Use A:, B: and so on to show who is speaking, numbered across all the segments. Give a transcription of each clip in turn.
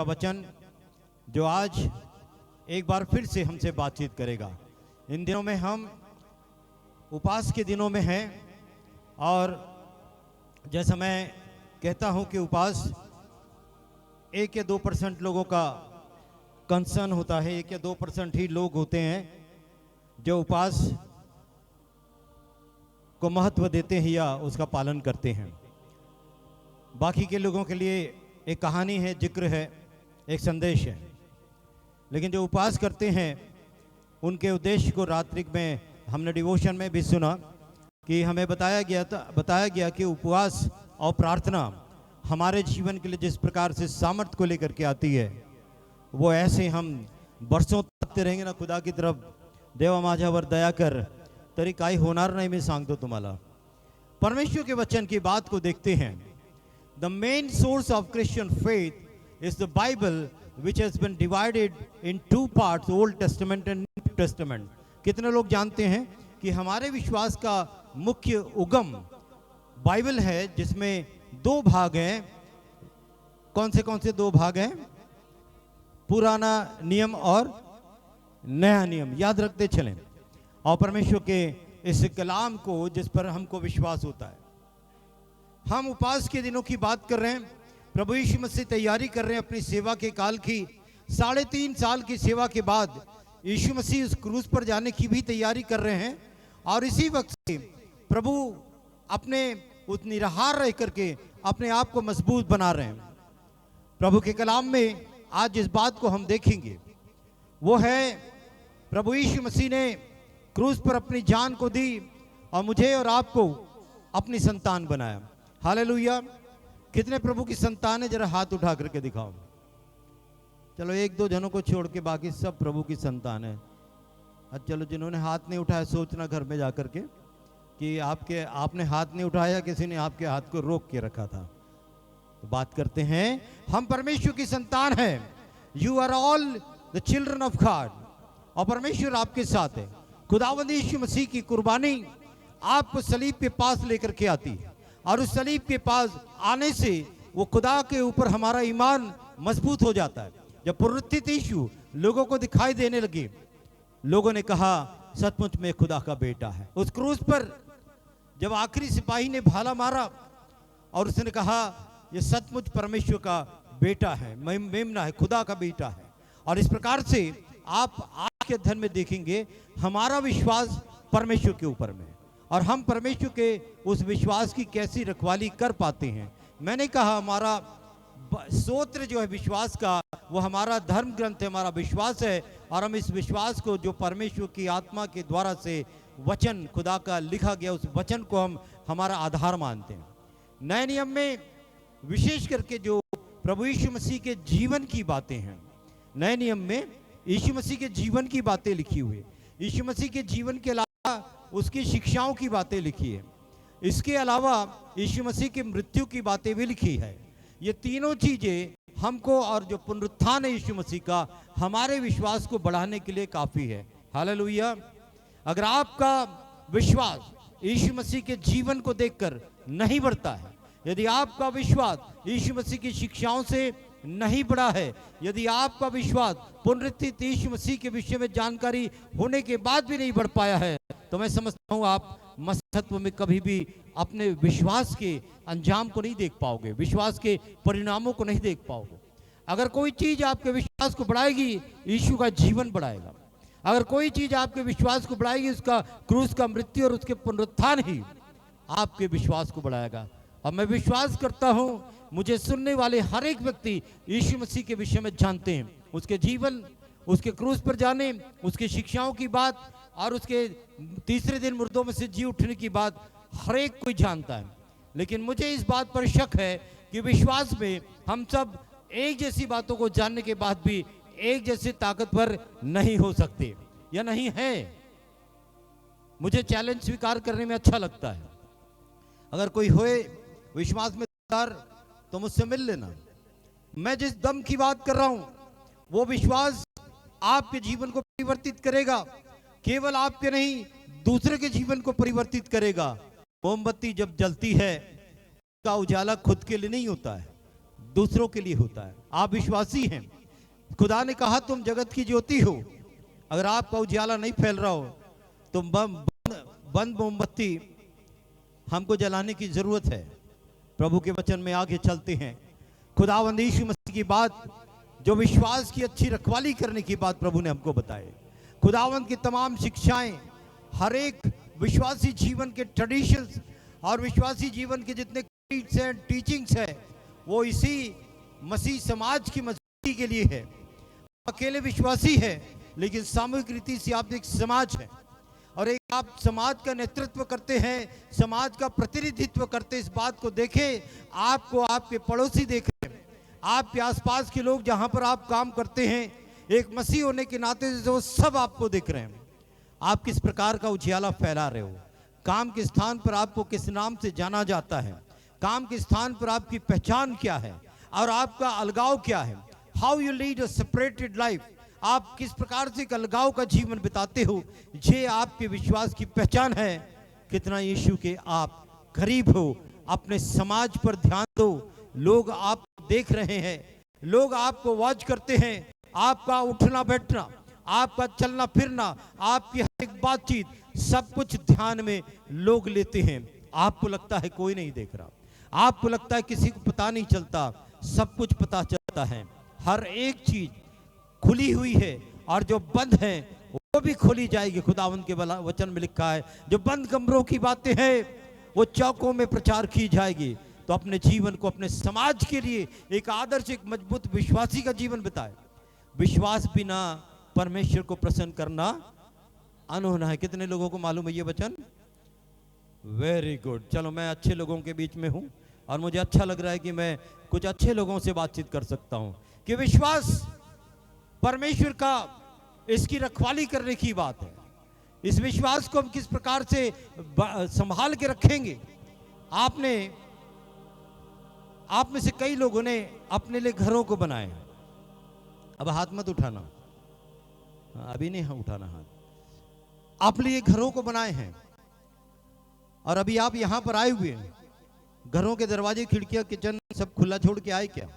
A: का वचन जो आज एक बार फिर से हमसे बातचीत करेगा। इन दिनों में हम उपवास के दिनों में हैं और जैसा मैं कहता हूं कि उपवास 1 या 2% लोगों का कंसर्न होता है। 1 या 2% ही लोग होते हैं जो उपवास को महत्व देते हैं या उसका पालन करते हैं। बाकी के लोगों के लिए एक कहानी है, जिक्र है, एक संदेश है। लेकिन जो उपवास करते हैं उनके उद्देश्य को रात्रि में हमने डिवोशन में भी सुना कि हमें बताया गया कि उपवास और प्रार्थना हमारे जीवन के लिए जिस प्रकार से सामर्थ्य को लेकर के आती है, वो ऐसे हम वर्षों तकते रहेंगे ना खुदा की तरफ, देवा माझ्यावर दया कर तरी काही होणार नाही मी सांगतो तुम्हाला। परमेश्वर के वचन की बात को देखते हैं। The main source of Christian faith is the Bible, which has been divided in 2 parts, Old Testament and New Testament. कितने लोग जानते हैं कि हमारे विश्वास का मुख्य उगम बाइबल है, जिसमें 2 भाग हैं। कौन से 2 भाग हैं? पुराना नियम और नया नियम, याद रखते चलें। और परमेश्वर के इस कलाम को जिस पर हमको विश्वास होता है। हम उपवास के दिनों की बात कर रहे हैं। प्रभु यीशु मसीह तैयारी कर रहे हैं अपनी सेवा के काल की। 3.5 साल की सेवा के बाद यीशु मसीह उस क्रूस पर जाने की भी तैयारी कर रहे हैं। और इसी वक्त से प्रभु अपने उस निराहार रह करके अपने आप को मजबूत बना रहे हैं। प्रभु के कलाम में आज जिस बात को हम देखेंगे वो है, प्रभु यीशु मसीह ने क्रूस पर अपनी जान को दी और मुझे और आपको अपनी संतान बनाया। हालेलुया। कितने प्रभु की संतान है? जरा हाथ उठा करके दिखाओ। चलो 1-2 जनों को छोड़ के बाकी सब प्रभु की संतान है। अच्छा चलो, जिन्होंने हाथ नहीं उठाया सोचना घर में जाकर के कि आपने हाथ नहीं उठाया, किसी ने आपके हाथ को रोक के रखा था। तो बात करते हैं, हम परमेश्वर की संतान हैं। You are all the children of God. और परमेश्वर आपके साथ है। खुदावंद यीशु मसीह की कुर्बानी आपको सलीब के पास लेकर के आती है और उस सलीब के पास आने से वो खुदा के ऊपर हमारा ईमान मजबूत हो जाता है। जब पुनरुत्थित यीशु लोगों को दिखाई देने लगे, लोगों ने कहा सचमुच में खुदा का बेटा है। उस क्रूस पर जब आखिरी सिपाही ने भाला मारा और उसने कहा ये सचमुच परमेश्वर का बेटा है, मेमना है, खुदा का बेटा है। और इस प्रकार से आप आज के अध्ययन में देखेंगे हमारा विश्वास परमेश्वर के ऊपर में, और हम परमेश्वर के उस विश्वास की कैसी रखवाली कर पाते हैं। मैंने कहा हमारा स्तोत्र जो है विश्वास का, वो हमारा धर्म ग्रंथ है, हमारा विश्वास है। और हम इस विश्वास को जो परमेश्वर की आत्मा के द्वारा से वचन खुदा का लिखा गया, उस वचन को हम हमारा आधार मानते हैं। नए नियम में विशेष करके जो प्रभु यीशु मसीह के जीवन की बातें हैं, नए नियम में यीशु मसीह के जीवन की बातें लिखी हुई। यीशु मसीह के जीवन के अलावा उसकी शिक्षाओं की बातें लिखी है। इसके अलावा यीशु मसीह की मृत्यु की बातें भी लिखी है। ये तीनों चीजें हमको, और जो पुनरुत्थान है यीशु मसीह का, हमारे विश्वास को बढ़ाने के लिए काफी है। हालेलुया। अगर आपका विश्वास यीशु मसीह के जीवन को देखकर नहीं बढ़ता है, यदि आपका विश्वास यीशु मसीह की शिक्षाओं से नहीं बढ़ा है, यदि आपका विश्वास पुनरुत्थित यीशु मसीह के विषय में जानकारी होने के बाद भी नहीं बढ़ पाया है, तो मैं समझता हूं आप मसीहत्व में कभी भी अपने विश्वास के अंजाम को नहीं देख पाओगे, विश्वास के परिणामों को नहीं देख पाओगे। अगर कोई चीज आपके विश्वास को बढ़ाएगी, यीशु का जीवन बढ़ाएगा। अगर कोई चीज आपके विश्वास को बढ़ाएगी, उसका क्रूस का मृत्यु और उसके पुनरुत्थान ही आपके विश्वास को बढ़ाएगा। और मैं विश्वास करता हूं मुझे सुनने वाले हर एक व्यक्ति यीशु मसीह के विषय में जानते हैं, उसके जीवन, उसके क्रूस पर जाने, उसकी शिक्षाओं की बात और उसके तीसरे दिन मुर्दों में से जी उठने की बात हर एक कोई जानता है। लेकिन मुझे इस बात पर शक है कि विश्वास में हम सब एक जैसी बातों को जानने के बाद भी एक जैसे ताकतवर नहीं हो सकते या नहीं है। मुझे चैलेंज स्वीकार करने में अच्छा लगता है। अगर कोई होए विश्वास में तो मुझसे मिल लेना। मैं जिस दम की बात कर रहा हूं वो विश्वास आपके जीवन को परिवर्तित करेगा। केवल आपके नहीं, दूसरे के जीवन को परिवर्तित करेगा। मोमबत्ती जब जलती है, उसका उजाला खुद के लिए नहीं होता है, दूसरों के लिए होता है। आप विश्वासी हैं, खुदा ने कहा तुम जगत की ज्योति हो। अगर आपका उजाला नहीं फैल रहा हो तो बंद मोमबत्ती हमको जलाने की जरूरत है। प्रभु के वचन में आगे चलते हैं। खुदावंद यीशु मसीह की बात, जो विश्वास की अच्छी रखवाली करने की बात प्रभु ने हमको बताए। खुदावंद की तमाम शिक्षाएं, हर एक विश्वासी जीवन के ट्रेडिशंस और विश्वासी जीवन के जितने क्रीड्स हैं, टीचिंग्स है, वो इसी मसीह समाज की मजबूती के लिए है। अकेले विश्वासी है लेकिन सामूहिक रीति से आप एक समाज है और एक आप समाज का नेतृत्व करते हैं, समाज का प्रतिनिधित्व करते। इस बात को देखें, आपको आपके पड़ोसी देख रहे हैं, आपके आसपास के लोग जहां पर आप काम करते हैं, एक मसीह होने के नाते वो सब आपको देख रहे हैं। आप किस प्रकार का उजियाला फैला रहे हो, काम के स्थान पर आपको किस नाम से जाना जाता है, काम के स्थान पर आपकी पहचान क्या है और आपका अलगाव क्या है। How you lead a separated life, आप किस प्रकार से एक अलगाव का जीवन बिताते हो, ये आपके विश्वास की पहचान है। कितना यीशु के आप करीब हो। अपने समाज पर ध्यान दो, लोग आप देख रहे हैं, लोग आपको वॉच करते हैं। आपका उठना बैठना, आपका चलना फिरना, आपकी हर एक बातचीत, सब कुछ ध्यान में लोग लेते हैं। आपको लगता है कोई नहीं देख रहा, आपको लगता है किसी को पता नहीं चलता, सब कुछ पता चलता है। हर एक चीज खुली हुई है और जो बंद है वो भी खोली जाएगी। खुदावंद के वचन में लिखा है, जो बंद कमरों की बातें हैं वो चौकों में प्रचार की जाएगी। तो अपने जीवन को, अपने समाज के लिए एक आदर्श, एक मजबूत विश्वासी का जीवन बिताए। विश्वास बिना परमेश्वर को प्रसन्न करना अनहोना है। कितने लोगों को मालूम है ये वचन? Very good. चलो, मैं अच्छे लोगों के बीच में हूं और मुझे अच्छा लग रहा है कि मैं कुछ अच्छे लोगों से बातचीत कर सकता हूं कि विश्वास परमेश्वर का, इसकी रखवाली करने की बात है। इस विश्वास को हम किस प्रकार से संभाल के रखेंगे। आप में से कई लोगों ने अपने लिए घरों को बनाए। अब हाथ मत उठाना, अभी नहीं उठाना हाथ। आप लिए घरों को बनाए हैं और अभी आप यहां पर आए हुए हैं। घरों के दरवाजे, खिड़कियां, किचन सब खुला छोड़ के आए क्या?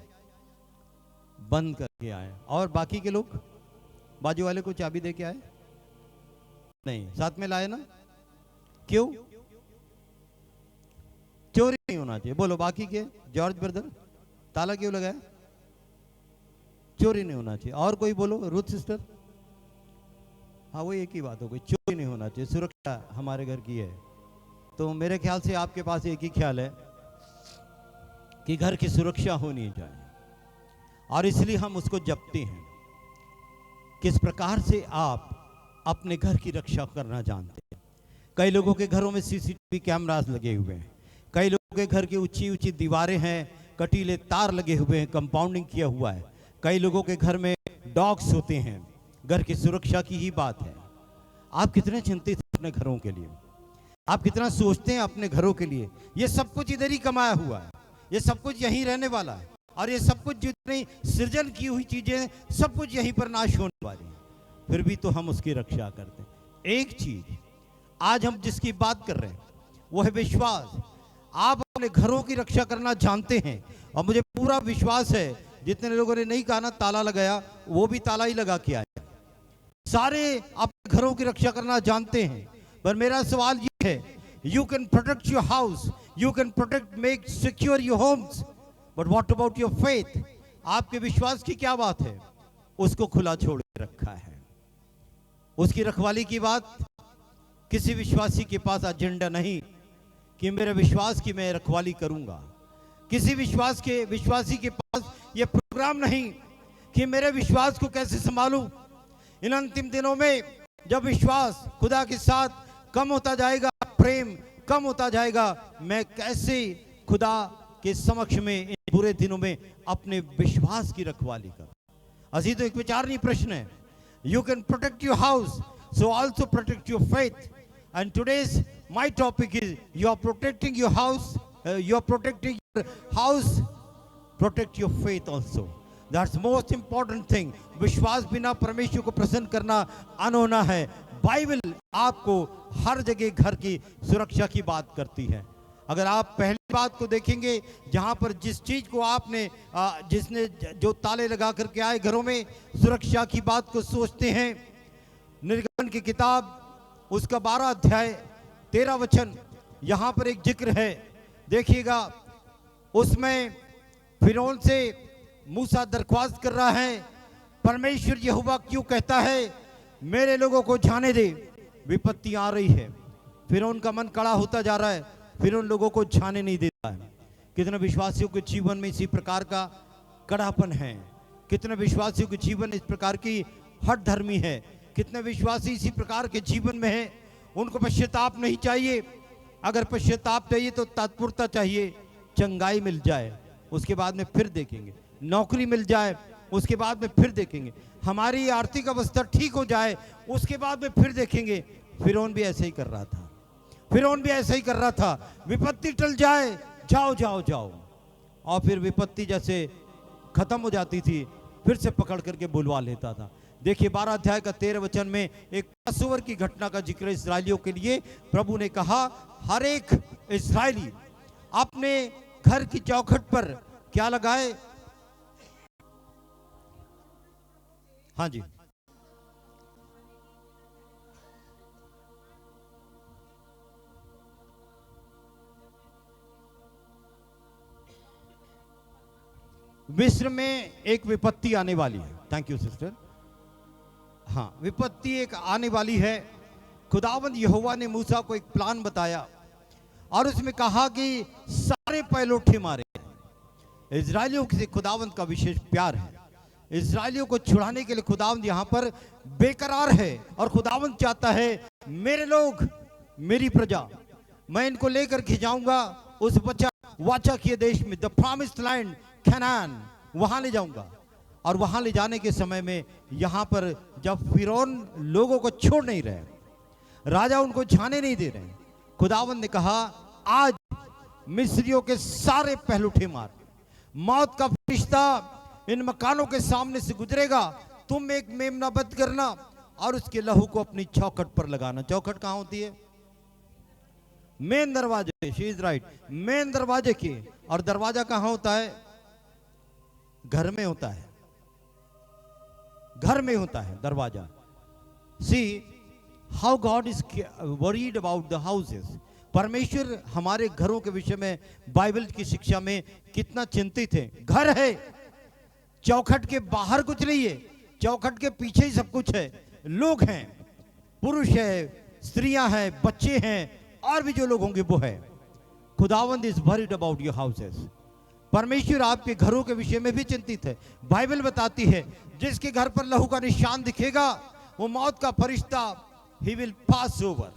A: बंद करके आए। और बाकी के लोग, बाजू वाले को चाबी दे के आए? नहीं, साथ में लाए ना? क्यों? चोरी नहीं होना चाहिए। बोलो बाकी के, जॉर्ज ब्रदर, ताला क्यों लगाया? चोरी नहीं होना चाहिए। और कोई बोलो, रूथ सिस्टर? हाँ, वो एक ही बात हो गई, चोरी नहीं होना चाहिए, सुरक्षा हमारे घर की है। तो मेरे ख्याल से आपके पास एक ही ख्याल है कि घर की सुरक्षा होनी चाहिए और इसलिए हम उसको जपते हैं। किस प्रकार से आप अपने घर की रक्षा करना जानते हैं। कई लोगों के घरों में सीसीटीवी कैमरास लगे हुए हैं, कई लोगों के घर की ऊंची ऊंची दीवारें हैं, कटीले तार लगे हुए हैं, कंपाउंडिंग किया हुआ है। कई लोगों के घर में डॉग्स होते हैं। घर की सुरक्षा की ही बात है। आप कितने चिंतित हैं अपने घरों के लिए, आप कितना सोचते हैं अपने घरों के लिए। ये सब कुछ इधर ही कमाया हुआ है, ये सब कुछ यहीं रहने वाला है और ये सब कुछ जितनी सृजन की हुई चीजें, सब कुछ यहीं पर नाश होने वाली है। फिर भी तो हम उसकी रक्षा करते हैं। एक चीज आज हम जिसकी बात कर रहे हैं वो है विश्वास। आप अपने घरों की रक्षा करना जानते हैं और मुझे पूरा विश्वास है जितने लोगों ने नहीं कहा ना ताला लगाया, वो भी ताला ही लगा के आए। सारे अपने घरों की रक्षा करना जानते हैं। पर मेरा सवाल ये है, you can protect your house, you can protect, make secure your homes, but what about your faith? आपके विश्वास की क्या बात है? उसको खुला छोड़ के रखा है। उसकी रखवाली की बात, किसी विश्वासी के पास एजेंडा नहीं कि मेरे विश्वास की मैं रखवाली करूंगा। किसी विश्वासी के पास ये प्रोग्राम नहीं कि मेरे विश्वास को कैसे संभालूं। इन अंतिम दिनों में जब विश्वास खुदा के साथ कम होता जाएगा, प्रेम कम होता जाएगा, मैं कैसे खुदा के समक्ष में इन बुरे दिनों में अपने विश्वास की रखवाली करूं? अजी तो एक विचारणीय प्रश्न है। You can protect your house, so also protect your faith. And today's my topic is, you are protecting your house, you are protecting your house, protect your faith also. That's most important thing. विश्वास बिना परमेश्वर को प्रसन्न करना अनहोना है। Bible आपको हर जगह घर की सुरक्षा की बात करती है। अगर आप पहली बात को देखेंगे, जहां पर जिस चीज को आपने जिसने जो ताले लगा करके आए घरों में, सुरक्षा की बात को सोचते हैं। निर्गमन की किताब उसका 12 अध्याय 13 वचन, यहां पर एक जिक्र है, देखिएगा। उसमें फिरौन से मूसा दरख्वास्त कर रहा है, परमेश्वर यहोवा क्यों कहता है मेरे लोगों को जाने दे, विपत्ति आ रही है। फिरौन का मन कड़ा होता जा रहा है, फिर उन लोगों को जाने नहीं देता है। कितने विश्वासियों के जीवन में इसी प्रकार का कड़ापन है, कितने विश्वासियों के जीवन में इस प्रकार की हठ धर्मी है, कितने विश्वासी इसी प्रकार के जीवन में है। उनको पश्चाताप नहीं चाहिए, अगर पश्चाताप चाहिए तो तत्परता चाहिए। चंगाई मिल जाए उसके बाद में फिर देखेंगे, नौकरी मिल जाए उसके बाद में फिर देखेंगे, हमारी आर्थिक अवस्था ठीक हो जाए उसके बाद में फिर देखेंगे। फिरौन भी ऐसे ही कर रहा था, फिरौन भी ऐसे ही कर रहा था। विपत्ति टल जाए, जाओ जाओ जाओ, और फिर विपत्ति जैसे खत्म हो जाती थी फिर से पकड़ करके बुलवा लेता था। देखिए 12 अध्याय का 13 वचन में एक पासोवर की घटना का जिक्र इस्राएलियों के लिए। प्रभु ने कहा हर एक इस्राएली अपने घर की चौखट पर क्या लगाए? हाँ जी, मिस्र में एक विपत्ति आने वाली है। Thank you sister. हाँ, विपत्ति एक आने वाली है। खुदावंद यहोवा ने मूसा को एक प्लान बताया और उसमें कहा कि सारे पहलौठे मारे। इजरायलियों से खुदावंद का विशेष प्यार है, इजरायलियों को छुड़ाने के लिए खुदावंद यहाँ पर बेकरार है और खुदावंद चाहता है मेरे लोग, मेरी प्रजा, मैं इनको लेकर के जाऊंगा उस वाचा किए देश में, द प्रॉमिस्ड लैंड कनान, वहां ले जाऊंगा। और वहां ले जाने के समय में यहां पर जब फिरौन लोगों को छोड़ नहीं रहे, राजा उनको जाने नहीं दे रहे, खुदावंद ने कहा आज मिस्रियों के सारे पहलूठे मार, मौत का फरिश्ता इन मकानों के सामने से गुजरेगा, तुम एक मेमना बंद करना और उसके लहू को अपनी चौखट पर लगाना। चौखट कहां होती है? मेन दरवाजे, शी इज राइट, मेन दरवाजे की। और दरवाजा कहां होता है? घर में होता है, घर में होता है दरवाजा। See how God is worried about the houses. परमेश्वर हमारे घरों के विषय में बाइबल की शिक्षा में कितना चिंतित है। घर है, चौखट के बाहर कुछ नहीं है, चौखट के पीछे ही सब कुछ है। लोग हैं, पुरुष है, स्त्रियां हैं, बच्चे हैं, और भी जो लोग होंगे वो है। खुदावंद is worried about your houses. परमेश्वर आपके घरों के विषय में भी चिंतित है। बाइबल बताती है जिसके घर पर लहू का निशान दिखेगा वो मौत का फरिश्ता, ही विल पास ओवर,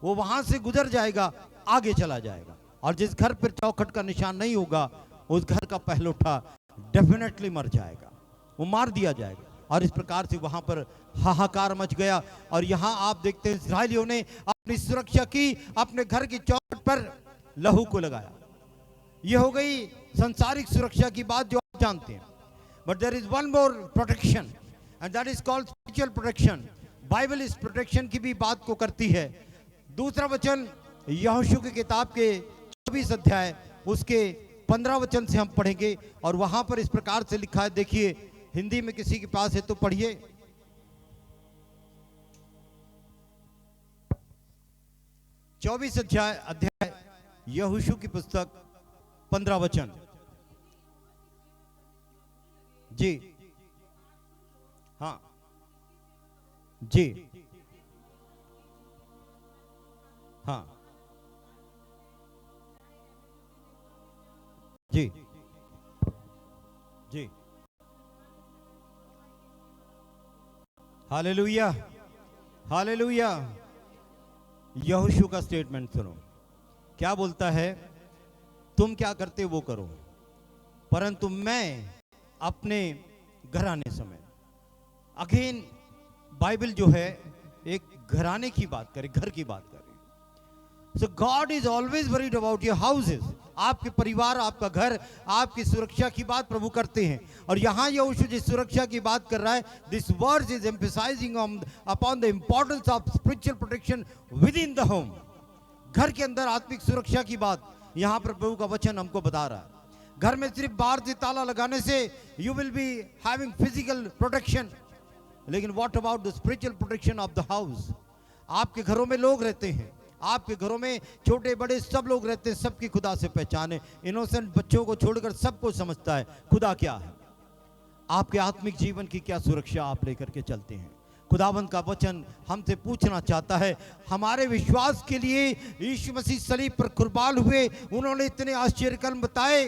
A: वो वहां से गुजर जाएगा, आगे चला जाएगा। और जिस घर पर चौखट का निशान नहीं होगा उस घर का पहलौठा डेफिनेटली मर जाएगा, वो मार दिया जाएगा। और इस प्रकार से वहां पर हाहाकार मच गया। और यहां आप देखते हैं इस्राएलियों ने अपनी सुरक्षा की, अपने घर की चौखट पर लहू को लगाया। यह हो गई संसारिक सुरक्षा की बात जो आप जानते हैं। But there is one more protection and that is called spiritual protection. Bible इस प्रोटेक्शन की भी बात को करती है। दूसरा वचन यहोशू की किताब के 24 अध्याय उसके 15 वचन से हम पढ़ेंगे और वहां पर इस प्रकार से लिखा है, देखिए हिंदी में किसी के पास है तो पढ़िए। 24 अध्याय यहोशू की पुस्तक 15 वचन। जी हाँ जी हाँ जी जी, हालेलुया हालेलुया। यहोशू का स्टेटमेंट सुनो, क्या बोलता है? तुम क्या करते वो करो, परंतु मैं अपने घराने समय। अगेन बाइबल जो है एक घराने की बात करे, घर की बात करे। So God is always worried about your houses. आपके परिवार, आपका घर, आपकी सुरक्षा की बात प्रभु करते हैं। और यहां यहोशू जिस सुरक्षा की बात कर रहा है, this words is emphasising upon the importance of spiritual protection with in the home. घर के अंदर आत्मिक सुरक्षा की बात यहां पर प्रभु का वचन हमको बता रहा है। घर में सिर्फ बाहर से ताला लगाने से you will be having physical protection, लेकिन what about the spiritual protection of the house. आपके घरों में लोग रहते हैं, आपके घरों में छोटे बड़े सब लोग रहते हैं, सबकी खुदा से पहचान है। इनोसेंट बच्चों को छोड़कर सबको समझता है खुदा क्या है। आपके आत्मिक जीवन की क्या सुरक्षा आप लेकर के चलते हैं। खुदावंद का वचन हमसे पूछना चाहता है, हमारे विश्वास के लिए यीशु मसीह सलीब पर कुर्बान हुए, उन्होंने इतने आश्चर्य कर्म बताए,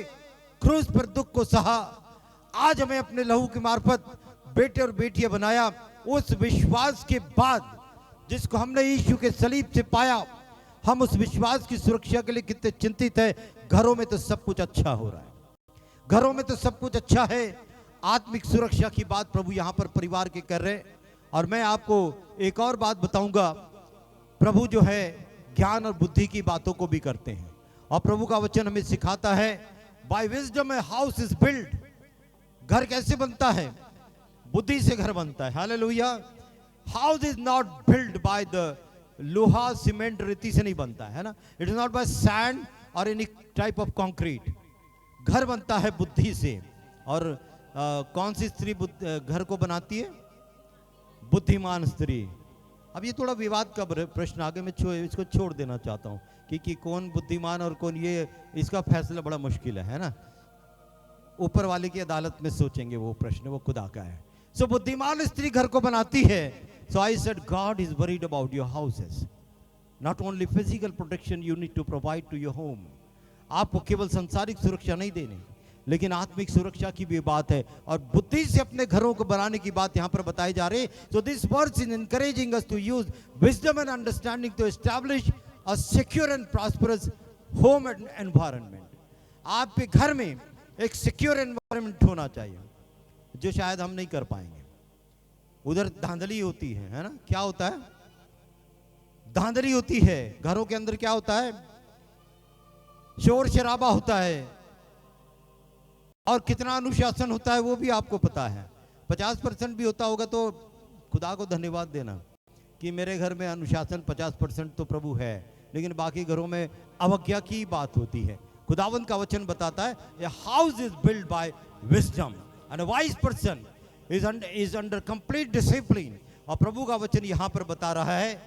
A: क्रूस पर दुख को सहा, आज हमें अपने लहू के मार्फत बेटे और बेटियां बनाया। उस विश्वास के बाद जिसको हमने यीशु के सलीब से पाया, हम उस विश्वास की सुरक्षा के लिए कितने चिंतित है। घरों में तो सब कुछ अच्छा हो रहा है, घरों में तो सब कुछ अच्छा है। आत्मिक सुरक्षा की बात प्रभु यहां पर परिवार के कर रहे हैं। और मैं आपको एक और बात बताऊंगा, प्रभु जो है ज्ञान और बुद्धि की बातों को भी करते हैं। और प्रभु का वचन हमें सिखाता है, by wisdom a house is build. घर कैसे बनता है? बुद्धि से घर बनता है। Hallelujah. House is not build by the लोहा सीमेंट रेती से नहीं बनता है ना, it is not by sand और एनी टाइप ऑफ कंक्रीट। घर बनता है बुद्धि से। और कौन सी स्त्री घर को बनाती है? बुद्धिमान स्त्री। अब ये थोड़ा विवाद का प्रश्न आगे मैं इसको छोड़ देना चाहता हूँ कि कौन बुद्धिमान और कौन, ये इसका फैसला बड़ा मुश्किल है ना। ऊपर वाले की अदालत में सोचेंगे वो प्रश्न, वो खुदा का है। सो बुद्धिमान स्त्री घर को बनाती है। So I said God is worried about your houses, not only physical protection you need to provide to your home. आपको केवल सांसारिक सुरक्षा नहीं देनी, लेकिन आत्मिक सुरक्षा की भी बात है। और बुद्धि से अपने घरों को बनाने की बात यहां पर बताई जा रही है। So this words is encouraging us to use wisdom and understanding to establish a secure and prosperous home and environment. आपके घर में एक सिक्योर एनवायरनमेंट होना चाहिए, जो शायद हम नहीं कर पाएंगे। उधर धांधली होती है ना। क्या होता है? धांधली होती है। घरों के अंदर क्या होता है? शोर शराबा होता है। और कितना अनुशासन होता है वो भी आपको पता है। 50% भी होता होगा तो खुदा को धन्यवाद देना कि मेरे घर में अनुशासन 50% तो प्रभु है, लेकिन बाकी घरों में अवज्ञा की बात होती है। खुदावंत का वचन बताता है, ए house is build by wisdom and a wise person is under complete discipline. और प्रभु का वचन यहां पर बता रहा है,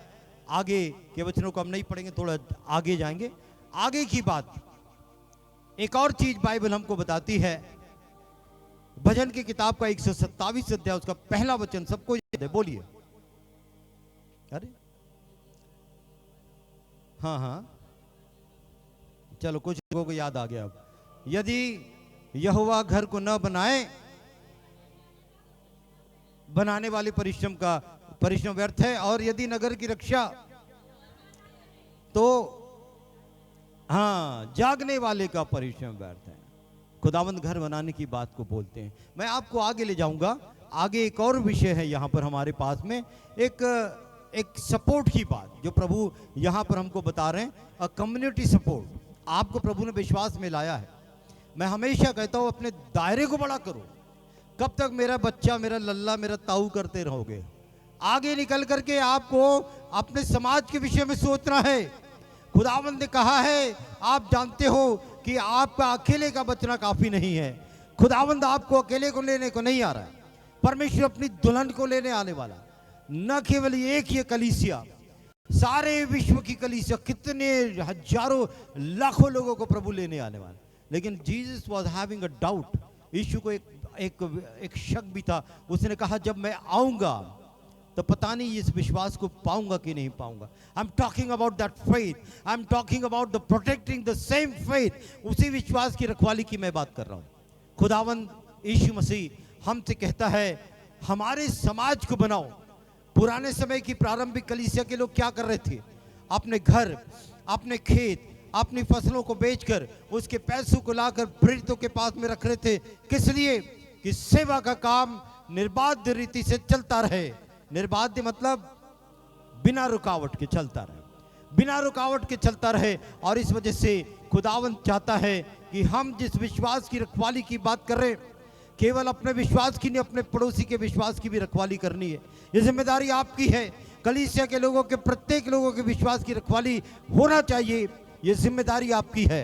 A: आगे के वचनों को हम नहीं पढ़ेंगे, थोड़ा आगे जाएंगे। आगे की बात, एक और चीज बाइबल हमको बताती है। भजन की किताब का 127 अध्याय, उसका पहला वचन सबको याद है, बोलिए। अरे हाँ, चलो कुछ लोगों को याद आ गया। अब यदि यहोवा घर को न बनाए, बनाने वाले परिश्रम व्यर्थ है, और यदि नगर की रक्षा, तो हाँ, जागने वाले का परिश्रम व्यर्थ है। खुदावंद घर बनाने की बात को बोलते हैं। मैं आपको आगे ले जाऊंगा। आगे एक और विषय है यहां पर हमारे पास में, एक सपोर्ट की बात जो प्रभु यहां पर हमको बता रहे हैं, अ कम्युनिटी सपोर्ट। आपको प्रभु ने विश्वास में लाया है। मैं हमेशा कहता हूं, अपने दायरे को बड़ा करो। कब तक मेरा बच्चा, मेरा लल्ला, मेरा ताऊ करते रहोगे? आगे निकल करके आपको अपने समाज के विषय में सोचना है। खुदावंद ने कहा है, आप जानते हो कि आपका अकेले का बचना काफी नहीं है। खुदावंद आपको अकेले को लेने को नहीं आ रहा है। परमेश्वर अपनी दुल्हन को लेने आने वाला, न केवल एक ही कलीसिया, सारे विश्व की कलीसिया, कितने हजारों लाखों लोगों को प्रभु लेने आने वाला। लेकिन Jesus was having a doubt. यीशु को एक शक भी था। उसने कहा, जब मैं आऊंगा तो पता नहीं इस विश्वास को पाऊंगा कि नहीं पाऊंगा। I am talking about that faith, I am talking about the protecting the same faith. उसी विश्वास की रखवाली की मैं बात कर रहा हूं। खुदावंद यीशु मसीह हमसे कहता है, हमारे समाज को बनाओ। पुराने समय की प्रारंभिक कलीसिया के लोग क्या कर रहे थे? अपने घर, अपने खेत, अपनी फसलों को बेचकर उसके पैसों को लाकर प्रेरितों के पास में रख रहे थे। किस लिए? कि सेवा का काम निर्बाध रीति से चलता रहे। निर्बाध मतलब बिना रुकावट के चलता रहे, बिना रुकावट के चलता रहे। और इस वजह से खुदावंद चाहता है कि हम जिस विश्वास की रखवाली की बात कर रहे हैं, केवल अपने विश्वास की नहीं, अपने पड़ोसी के विश्वास की भी रखवाली करनी है। ये जिम्मेदारी आपकी है। कलीसिया के लोगों के, प्रत्येक लोगों के विश्वास की रखवाली होना चाहिए। ये जिम्मेदारी आपकी है।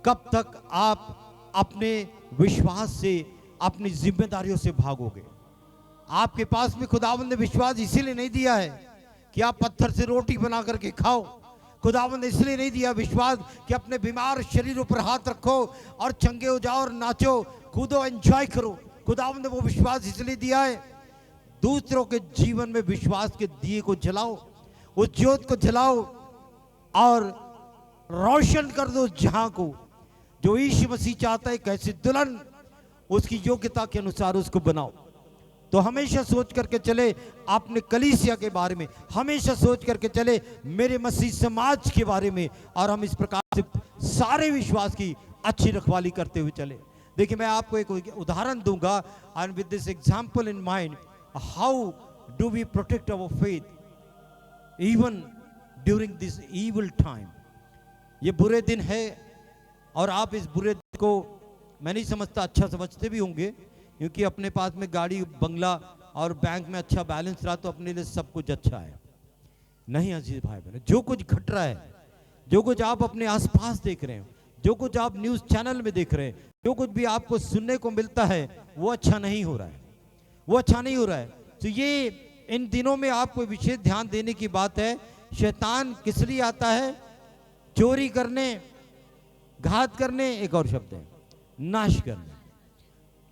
A: कब तक आप अपने विश्वास से, अपनी जिम्मेदारियों से भागोगे? आपके पास में खुदावंद ने विश्वास इसीलिए नहीं दिया है कि आप पत्थर से रोटी बना करके खाओ। खुदावंद ने इसलिए नहीं दिया विश्वास कि अपने बीमार शरीरों पर हाथ रखो और चंगे हो जाओ और नाचो, कूदो, एंजॉय करो। खुदावंद ने वो विश्वास इसलिए दिया है दूसरों के जीवन में विश्वास के दिए को जलाओ, उस ज्योत को जलाओ और रोशन कर दो जहां को, जो यीशु मसीह चाहता है। कैसी दुल्हन उसकी योग्यता के अनुसार उसको बनाओ। तो हमेशा सोच करके चले अपने कलीसिया के बारे में, हमेशा सोच करके चले मेरे मसीह समाज के बारे में, और हम इस प्रकार से सारे विश्वास की अच्छी रखवाली करते हुए चले। देखिए, मैं आपको एक उदाहरण दूंगा, and with this example in mind, how do we protect our faith even during this evil time. ये बुरे दिन है, और आप इस बुरे दिन को, मैं नहीं समझता, अच्छा समझते भी होंगे, क्योंकि अपने पास में गाड़ी, बंगला और बैंक में अच्छा बैलेंस रहा तो अपने लिए सब कुछ अच्छा है। नहीं अजीज भाई बहन, जो कुछ घट रहा है, जो कुछ आप अपने आसपास देख रहे हैं, जो कुछ आप न्यूज़ चैनल में देख रहे हैं, जो कुछ भी आपको सुनने को मिलता है, वो अच्छा नहीं हो रहा है, वो अच्छा नहीं हो रहा है। तो ये इन दिनों में आपको विशेष ध्यान देने की बात है। शैतान किस लिए आता है? चोरी करने, घात करने, एक और शब्द है नाश करने।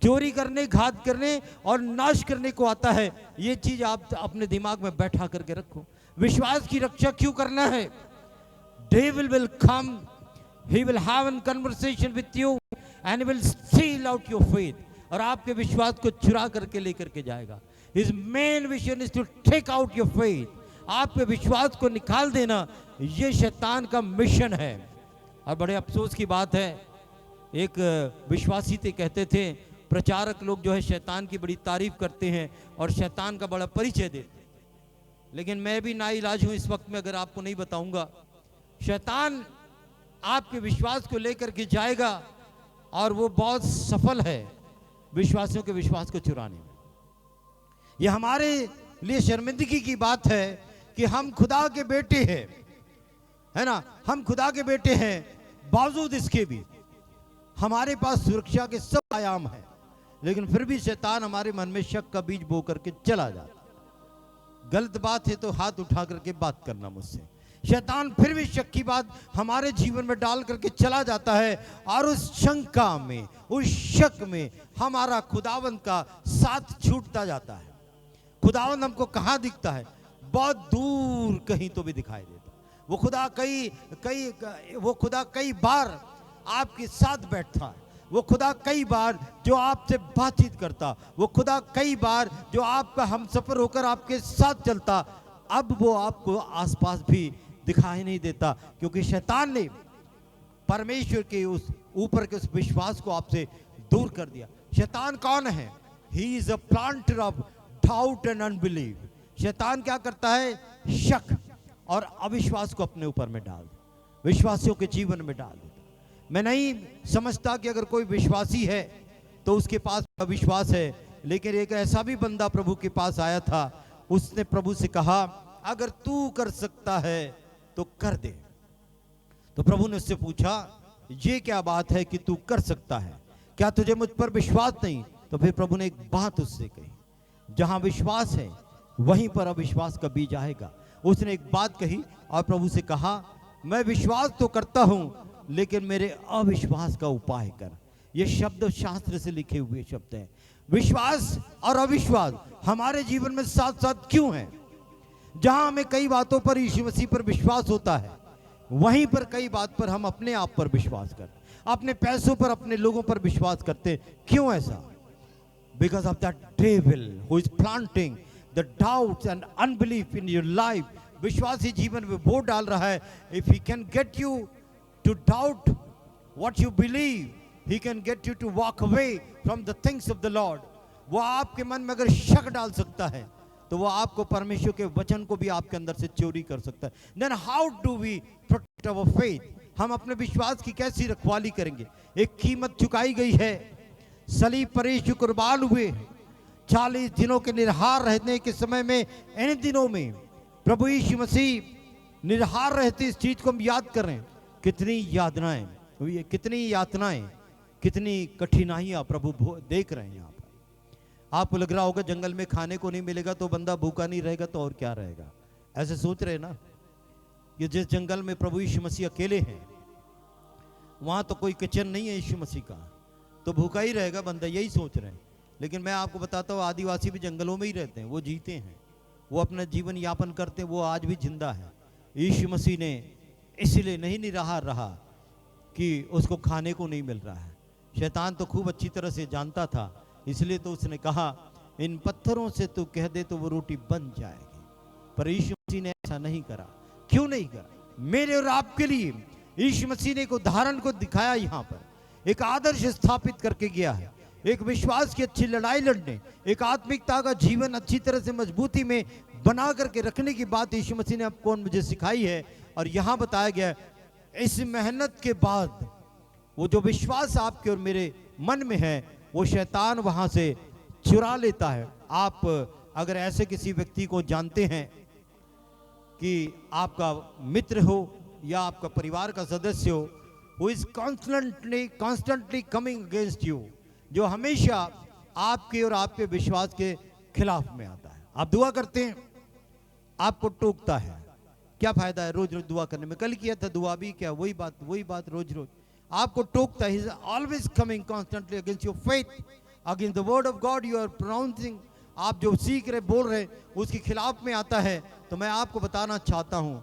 A: चोरी करने, घात करने और नाश करने को आता है। ये चीज आप अपने दिमाग में बैठा करके रखो। विश्वास की रक्षा क्यों करना है? Devil will come, he will have a conversation with you and will steal out your faith, और आपके विश्वास को चुरा करके लेकर के जाएगा। His main vision is to take out your faith, आपके विश्वास को निकाल देना, ये शैतान का मिशन है। और बड़े अफसोस की बात है, एक विश्वासी थे, कहते थे, प्रचारक लोग जो है शैतान की बड़ी तारीफ करते हैं और शैतान का बड़ा परिचय देते हैं, लेकिन मैं भी नाइलाज हूं इस वक्त में अगर आपको नहीं बताऊंगा। शैतान आपके विश्वास को लेकर के जाएगा और वो बहुत सफल है विश्वासियों के विश्वास को चुराने में। ये हमारे लिए शर्मिंदगी की बात है कि हम खुदा के बेटे हैं, है ना, हम खुदा के बेटे हैं, बावजूद इसके भी हमारे पास सुरक्षा के सब आयाम हैं, लेकिन फिर भी शैतान हमारे मन में शक का बीज बो करके चला जाता। गलत बात है तो हाथ उठा करके बात करना मुझसे। शैतान फिर भी शक की बात हमारे जीवन में डाल करके चला जाता है, और उस शंका में, उस शक में हमारा खुदावंद का साथ छूटता जाता है। खुदावंद हमको कहाँ दिखता है? बहुत दूर कहीं तो भी दिखाई देता। वो खुदा कई बार आपके साथ बैठता है, वो खुदा कई बार जो आपसे बातचीत करता, वो खुदा कई बार जो आपका हमसफर होकर आपके साथ चलता, अब वो आपको आसपास भी दिखाई नहीं देता, क्योंकि शैतान ने परमेश्वर के उस ऊपर के उस विश्वास को आपसे दूर कर दिया। शैतान कौन है? He is a planter of doubt and unbelief. शैतान क्या करता है? शक और अविश्वास को अपने ऊपर में डाल दे, विश्वासियों के जीवन में डाल देता। मैं नहीं समझता कि अगर कोई विश्वासी है तो उसके पास अविश्वास है, लेकिन एक ऐसा भी बंदा प्रभु के पास आया था, उसने प्रभु से कहा, अगर तू कर सकता है तो कर दे। तो प्रभु ने उससे पूछा, ये क्या बात है कि तू कर सकता है? क्या तुझे मुझ पर विश्वास नहीं? तो फिर प्रभु ने एक बात उससे कही, जहां विश्वास है वहीं पर अविश्वास का बीज आएगा। उसने एक बात कही और प्रभु से कहा, मैं विश्वास तो करता हूं, लेकिन मेरे अविश्वास का उपाय कर। ये शब्द शास्त्र से लिखे हुए शब्द हैं। विश्वास और अविश्वास हमारे जीवन में साथ साथ क्यों है? जहां हमें कई बातों पर यीशु मसीह पर विश्वास होता है, वहीं पर कई बात पर हम अपने आप पर विश्वास करते, अपने पैसों पर, अपने लोगों पर विश्वास करते। क्यों ऐसा? Because of that devil who is planting the doubts and unbelief in your life. विश्वासी जीवन में वो डाल रहा है, if he can get you to doubt what you believe, he can get you to walk away from the things of the Lord. वो आपके मन में अगर शक डाल सकता है तो वो आपको परमेश्वर के वचन को भी आपके अंदर से चोरी कर सकता है। Then how do we protect our faith? हम अपने विश्वास की कैसी रखवाली करेंगे? एक कीमत चुकाई गई है, सलीब पर यीशु कुर्बान हुए, 40 दिनों के निराहार रहने के समय में, इन दिनों में प्रभु यीशु मसीह निराहार रहते, इस चीज को हम याद कर रहे हैं। कितनी यातनाएं, कितनी यातनाएं, कितनी कठिनाइयां प्रभु देख रहे हैं यहाँ पर। आपको लग रहा होगा जंगल में खाने को नहीं मिलेगा तो बंदा भूखा नहीं रहेगा तो और क्या रहेगा, ऐसे सोच रहे ना। ये जिस जंगल में प्रभु यीशु मसीह अकेले हैं, वहां तो कोई किचन नहीं है यीशु मसीह का, तो भूखा ही रहेगा बंदा, यही सोच रहे हैं। लेकिन मैं आपको बताता हूँ, आदिवासी भी जंगलों में ही रहते हैं, वो जीते हैं, वो अपना जीवन यापन करते हैं, वो आज भी जिंदा है। यीशु मसीह ने इसलिए नहीं निराहार रहा कि उसको खाने को नहीं मिल रहा है। शैतान तो खूब अच्छी तरह से जानता था, इसलिए तो उसने कहा इन पत्थरों से तू कह दे तो वो रोटी बन जाएगी। पर यीशु मसीह ने ऐसा नहीं करा। क्यों नहीं करा? मेरे और आपके लिए यीशु मसीह ने एक उदाहरण को दिखाया, यहाँ पर एक आदर्श स्थापित करके गया है। एक विश्वास की अच्छी लड़ाई लड़ने, एक आत्मिकता का जीवन अच्छी तरह से मजबूती में बना करके रखने की बात यीशु मसीह ने आपको मुझे सिखाई है। और यहाँ बताया गया इस मेहनत के बाद वो जो विश्वास आपके और मेरे मन में है, वो शैतान वहां से चुरा लेता है। आप अगर ऐसे किसी व्यक्ति को जानते हैं कि आपका मित्र हो या आपका परिवार का सदस्य हो, who is constantly coming against you, जो हमेशा आपके और आपके विश्वास के खिलाफ में आता है, आप दुआ करते हैं, आपको टोकता है, क्या फायदा है रोज रोज दुआ करने में? कल किया था दुआ भी, क्या वही बात रोज रोज आपको टोकता है। He is always coming constantly against your faith, against the word of God you are pronouncing, आप जो सीख रहे बोल रहे उसके खिलाफ में आता है। तो मैं आपको बताना चाहता हूं,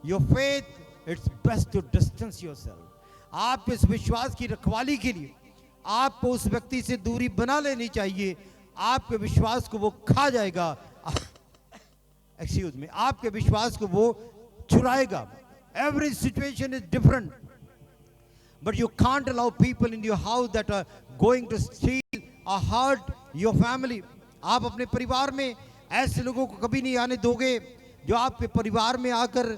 A: your faith it's best to distance yourself, आप इस विश्वास की रखवाली के लिए आपको उस व्यक्ति से दूरी बना लेनी चाहिए। आपके विश्वास को वो खा जाएगा, एक्सक्यूज मी, आपके विश्वास को वो चुराएगा। Every situation is different, but you can't allow people in your house that are going to steal or hurt your family. आप अपने परिवार में ऐसे लोगों को कभी नहीं आने दोगे जो आपके परिवार में आकर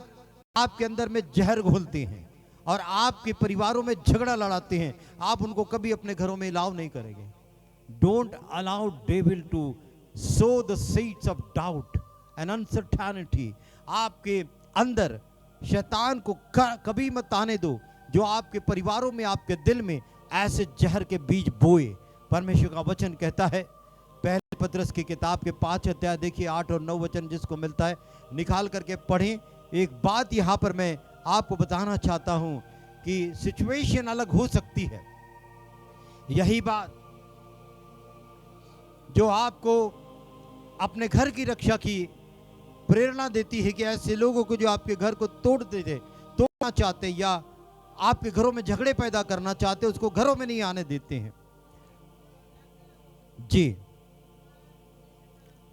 A: आपके अंदर में जहर घोलते हैं और आपके परिवारों में झगड़ा लड़ाते हैं। आप उनको कभी अपने घरों में अलाउ नहीं करेंगे। Don't allow devil to sow the seeds of doubt and uncertainty. आपके अंदर शैतान को कभी मत आने दो जो आपके परिवारों में, आपके दिल में ऐसे जहर के बीज बोए। परमेश्वर का वचन कहता है, पहले पतरस की किताब के 5 अध्याय देखिए 8 और 9 वचन, जिसको मिलता है निकाल करके पढ़ें। एक बात यहाँ पर मैं आपको बताना चाहता हूँ कि सिचुएशन अलग हो सकती है, यही बात जो आपको अपने घर की रक्षा की प्रेरणा देती है कि ऐसे लोगों को जो आपके घर को तोड़ना चाहते या आपके घरों में झगड़े पैदा करना चाहते, उसको घरों में नहीं आने देते हैं। जी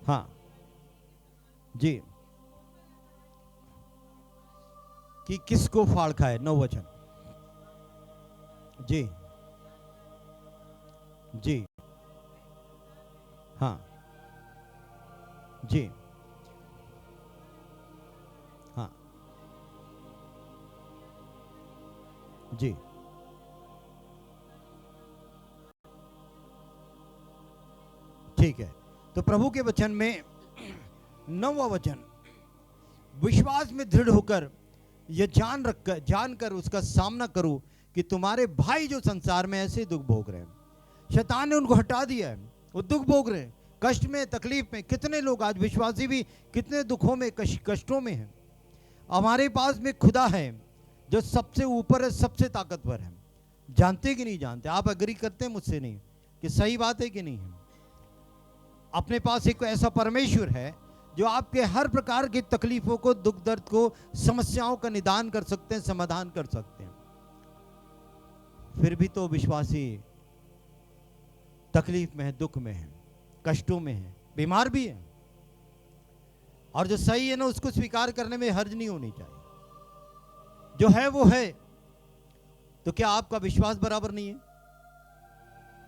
A: हाँ जी, कि किसको फाड़ खाए, 9 वचन। जी जी हाँ जी हाँ जी ठीक है। तो प्रभु के वचन में 9वां वचन, विश्वास में दृढ़ होकर यह जानकर उसका सामना करो कि तुम्हारे भाई जो संसार में ऐसे दुख भोग रहे हैं, शैतान ने उनको हटा दिया है, वो दुख भोग रहे हैं, कष्ट में, तकलीफ में। कितने लोग आज विश्वासी भी कितने दुखों में, कष्टों में हैं। हमारे पास में खुदा है जो सबसे ऊपर है, सबसे ताकतवर है। जानते कि नहीं जानते? आप अग्री करते हैं मुझसे नहीं कि सही बात है कि नहीं है? अपने पास एक ऐसा परमेश्वर है जो आपके हर प्रकार की तकलीफों को, दुख दर्द को, समस्याओं का निदान कर सकते हैं, समाधान कर सकते हैं। फिर भी तो विश्वासी तकलीफ में है, दुख में है, कष्टों में है, बीमार भी है। और जो सही है ना, उसको स्वीकार करने में हर्ज नहीं होनी चाहिए। जो है वो है। तो क्या आपका विश्वास बराबर नहीं है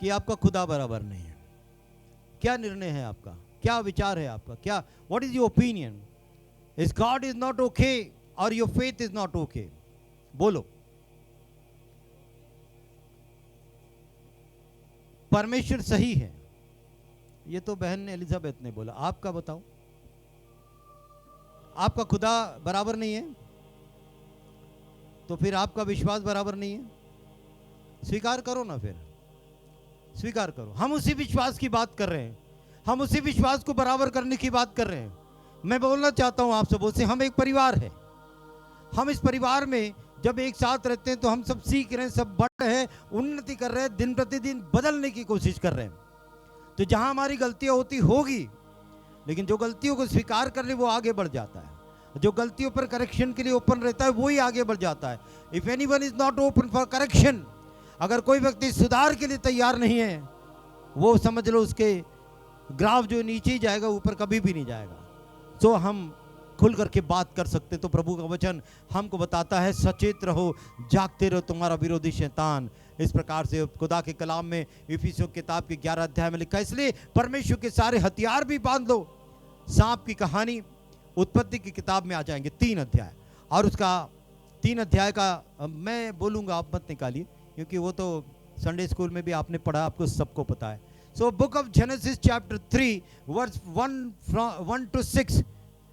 A: कि आपका खुदा बराबर नहीं है? क्या निर्णय है आपका? क्या विचार है आपका? क्या, what is your opinion? Is God is not okay और your faith is not okay? बोलो। परमेश्वर सही है। ये तो बहन एलिजाबेथ ने बोला, आपका बताओ, आपका खुदा बराबर नहीं है तो फिर आपका विश्वास बराबर नहीं है। स्वीकार करो ना, फिर स्वीकार करो। हम उसी विश्वास की बात कर रहे हैं, हम उसी विश्वास को बराबर करने की बात कर रहे हैं। मैं बोलना चाहता हूं आप सबों से, हम एक परिवार है। हम इस परिवार में जब एक साथ रहते हैं तो हम सब सीख रहे हैं, सब बढ़ रहे हैं, उन्नति कर रहे हैं, दिन प्रतिदिन बदलने की कोशिश कर रहे हैं। तो जहां हमारी गलतियां होती होगी, लेकिन जो गलतियों को स्वीकार कर ले वो आगे बढ़ जाता है। जो गलतियों पर करेक्शन के लिए ओपन रहता है वही आगे बढ़ जाता है। If anyone is not open for correction, अगर कोई व्यक्ति सुधार के लिए तैयार नहीं है, वो समझ लो उसके ग्राफ जो नीचे ही जाएगा, ऊपर कभी भी नहीं जाएगा। तो हम खुल करके बात कर सकते। तो प्रभु का वचन हमको बताता है, सचेत रहो, जागते रहो, तुम्हारा विरोधी शैतान। इस प्रकार से खुदा के कलाम में इफिसियों किताब के 11 अध्याय में लिखा है, इसलिए परमेश्वर के सारे हथियार भी बांध लो। सांप की कहानी उत्पत्ति की किताब में आ जाएंगे 3 अध्याय, और उसका 3 अध्याय का मैं बोलूँगा, आप मत निकालिए, क्योंकि वो तो संडे स्कूल में भी आपने पढ़ा, आपको सबको पता है। So book of Genesis chapter 3 verse 1 to 6,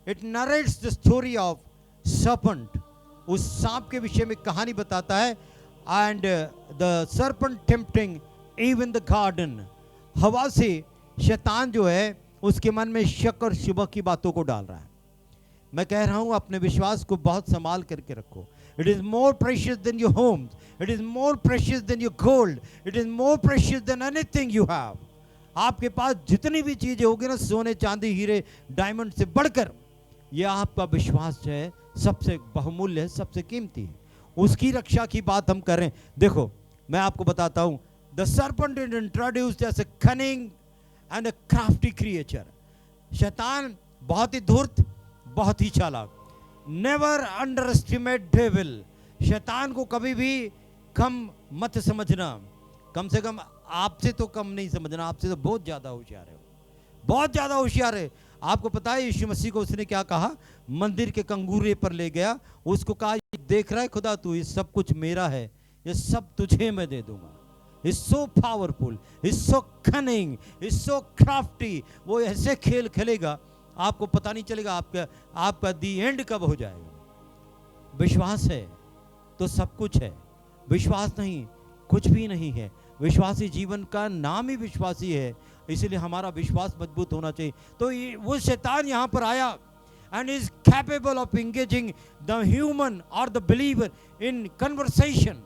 A: it narrates the story of serpent. उस सांप के विषय में कहानी बताता है। And the serpent tempting even the garden. हवा से शैतान जो है उसके मन में शक और शुबह की बातों को डाल रहा है। मैं कह रहा हूं, अपने विश्वास को बहुत संभाल करके रखो। It is more precious than your homes, it is more precious than your gold, it is more precious than anything you have. आपके पास जितनी भी चीजें होगी ना, सोने चांदी हीरे डायमंड से बढ़कर, यह आपका विश्वास जो है सबसे बहुमूल्य है, सबसे कीमती है। उसकी रक्षा की बात हम कर रहे हैं। देखो, मैं आपको बताता हूं, the serpent is introduced as a cunning and a crafty creature. शैतान बहुत ही धूर्त, बहुत ही चालाक। Never underestimate devil. शैतान को कभी भी कम मत समझना। कम से कम आपसे तो कम नहीं समझना, आपसे तो बहुत ज्यादा होशियार है, बहुत ज्यादा होशियार है। आपको पता है यीशु मसीह को उसने क्या कहा? मंदिर के कंगूरे पर ले गया, उसको कहा, देख रहा है खुदा तू, ये सब कुछ मेरा है, ये सब तुझे मैं दे दूंगा। Is so powerful, is so cunning, is so crafty. वो ऐसे खेल खेलेगा, आपको पता नहीं चलेगा आपका दी एंड कब हो जाएगा। विश्वास है तो सब कुछ है, विश्वास नहीं कुछ भी नहीं है। विश्वासी जीवन का नाम ही विश्वासी है, इसलिए हमारा विश्वास मजबूत होना चाहिए। तो वो शैतान यहां पर आया and is capable of engaging the human और द बिलीवर इन कन्वर्सेशन।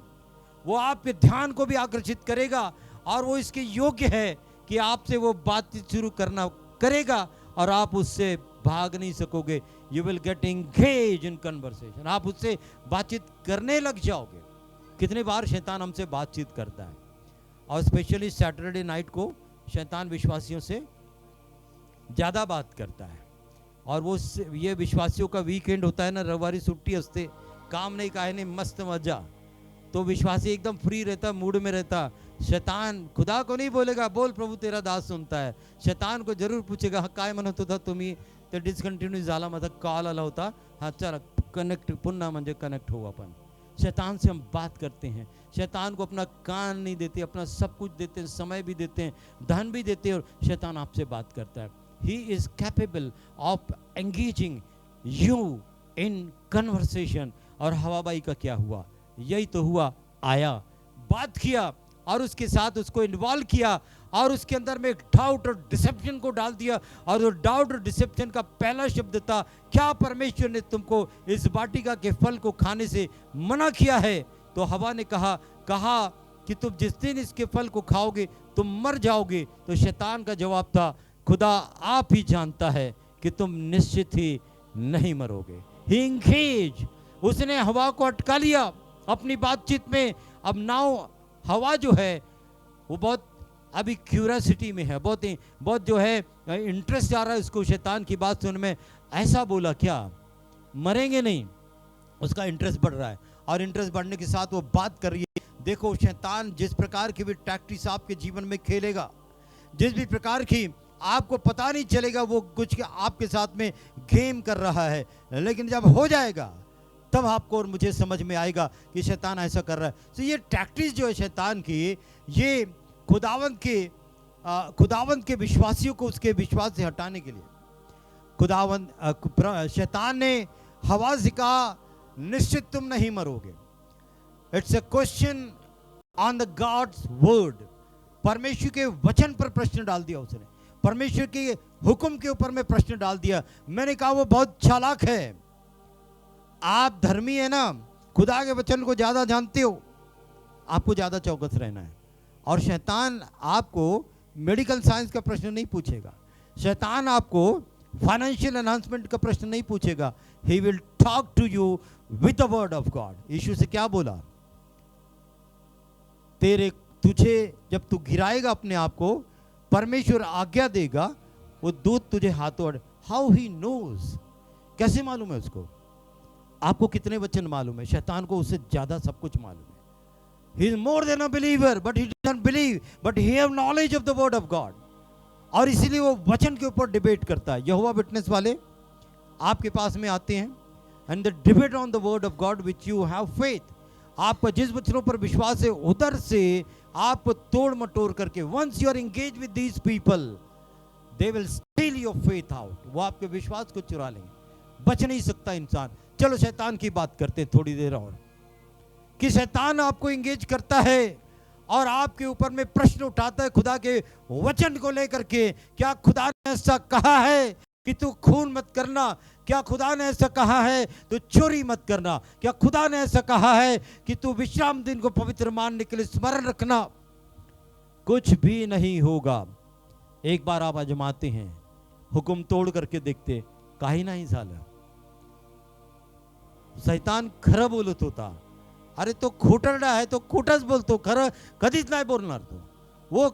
A: वो आपके ध्यान को भी आकर्षित करेगा और वो इसके योग्य है कि आपसे वो बातचीत शुरू करना करेगा और आप उससे भाग नहीं सकोगे। You will get engage in conversation, आप उससे बातचीत करने लग जाओगे। कितने बार शैतान हमसे बातचीत करता है, और स्पेशली सैटरडे नाइट को शैतान विश्वासियों से ज़्यादा बात करता है। और वो ये विश्वासियों का वीकेंड होता है ना, रविवारी छुट्टी हंसते, काम नहीं काहे नहीं, मस्त मजा। तो विश्वासी एकदम फ्री रहता, मूड में रहता। शैतान खुदा को नहीं बोलेगा, बोल प्रभु तेरा दास सुनता है। शैतान को जरूर पूछेगा, हा काय म्हणत होता तुम्ही, ते डिस्कंटिन्यू झाला, माझा कॉल आला होता, हाँ चला कनेक्ट, पुन्हा म्हणजे कनेक्ट हो अपन। शैतान से हम बात करते हैं, शैतान को अपना कान नहीं देते, अपना सब कुछ देते हैं, समय भी देते हैं, धन भी देते हैं, और शैतान आपसे बात करता है। He is capable of engaging you in conversation. और हवाबाई का क्या हुआ? यही तो हुआ, आया, बात किया और उसके साथ उसको इन्वॉल्व किया और उसके अंदर में एक डाउट और डिसेप्शन को डाल दिया। और वो डाउट और डिसेप्शन का पहला शब्द था, क्या परमेश्वर ने तुमको इस वाटिका के फल को खाने से मना किया है? तो हवा ने कहा कि तुम जिस दिन इसके फल को खाओगे तुम मर जाओगे। तो शैतान का जवाब था, खुदा आप ही जानता है कि तुम निश्चित ही नहीं मरोगे। ही एंगेज, उसने हवा को अटका लिया अपनी बातचीत में। अब नाउ हवा जो है वो बहुत अभी क्यूरियोसिटी में है, बहुत जो है इंटरेस्ट आ रहा है उसको शैतान की बात सुनने में। ऐसा बोला क्या मरेंगे नहीं? उसका इंटरेस्ट बढ़ रहा है और इंटरेस्ट बढ़ने के साथ वो बात कर रही है। देखो, शैतान जिस प्रकार की भी टैक्टिक्स आपके जीवन में खेलेगा, जिस भी प्रकार की आपको पता नहीं चलेगा वो कुछ आपके साथ में गेम कर रहा है, लेकिन जब हो जाएगा तब आपको और मुझे समझ में आएगा कि शैतान ऐसा कर रहा है। तो ये टैक्टिक्स जो है शैतान की, ये खुदावंद के विश्वासियों को उसके विश्वास से हटाने के लिए शैतान ने हवा से कहा निश्चित तुम नहीं मरोगे। It's a question on the God's word. परमेश्वर के वचन पर प्रश्न डाल दिया उसने, परमेश्वर के हुक्म के ऊपर में प्रश्न डाल दिया। मैंने कहा वो बहुत चालाक है। आप धर्मी है ना, खुदा के वचन को ज्यादा जानते हो, आपको ज्यादा चौकस रहना है। और शैतान आपको मेडिकल साइंस का प्रश्न नहीं पूछेगा, शैतान आपको फाइनेंशियल एनहांसमेंट का प्रश्न नहीं पूछेगा। He will talk to you with the word of God. यीशु से क्या बोला? तुझे जब तू गिराएगा अपने आप को, परमेश्वर आज्ञा देगा, वो दूत तुझे हाथों। हाउ ही नोज, कैसे मालूम है उसको? आपको कितने वचन मालूम है? शैतान को उससे ज्यादा सब कुछ मालूम है। He is more than a believer, but he doesn't believe, but he have knowledge of the word of God. और इसीलिए वो वचन के ऊपर डिबेट करता है। यहोवा विटनेस वाले आपके पास में आते हैं, and the debate on the word of God which you have faith. आपका जिस वचनों पर विश्वास है उधर से आप तोड़ मटोड़ करके, once you are engaged with these people, they will steal your faith out. वो आपके विश्वास को चुरा लेंगे, बच नहीं सकता इंसान। चलो शैतान की बात करते हैं थोड़ी देर और, कि शैतान आपको एंगेज करता है और आपके ऊपर में प्रश्न उठाता है खुदा के वचन को लेकर के। क्या खुदा ने ऐसा कहा है कि तू खून मत करना? क्या खुदा ने ऐसा कहा है तू चोरी मत करना? क्या खुदा ने ऐसा कहा है कि तू विश्राम दिन को पवित्र मानने के लिए स्मरण रखना? कुछ भी नहीं होगा। एक बार आप आजमाते हैं, हुक्म तोड़ करके देखते, काही नाही झालं। शैतान खरं बोलत होता, अरे तो खोटरडा है तो खोटच बोलतो, खरं कधीच नाही बोलणार। तो वो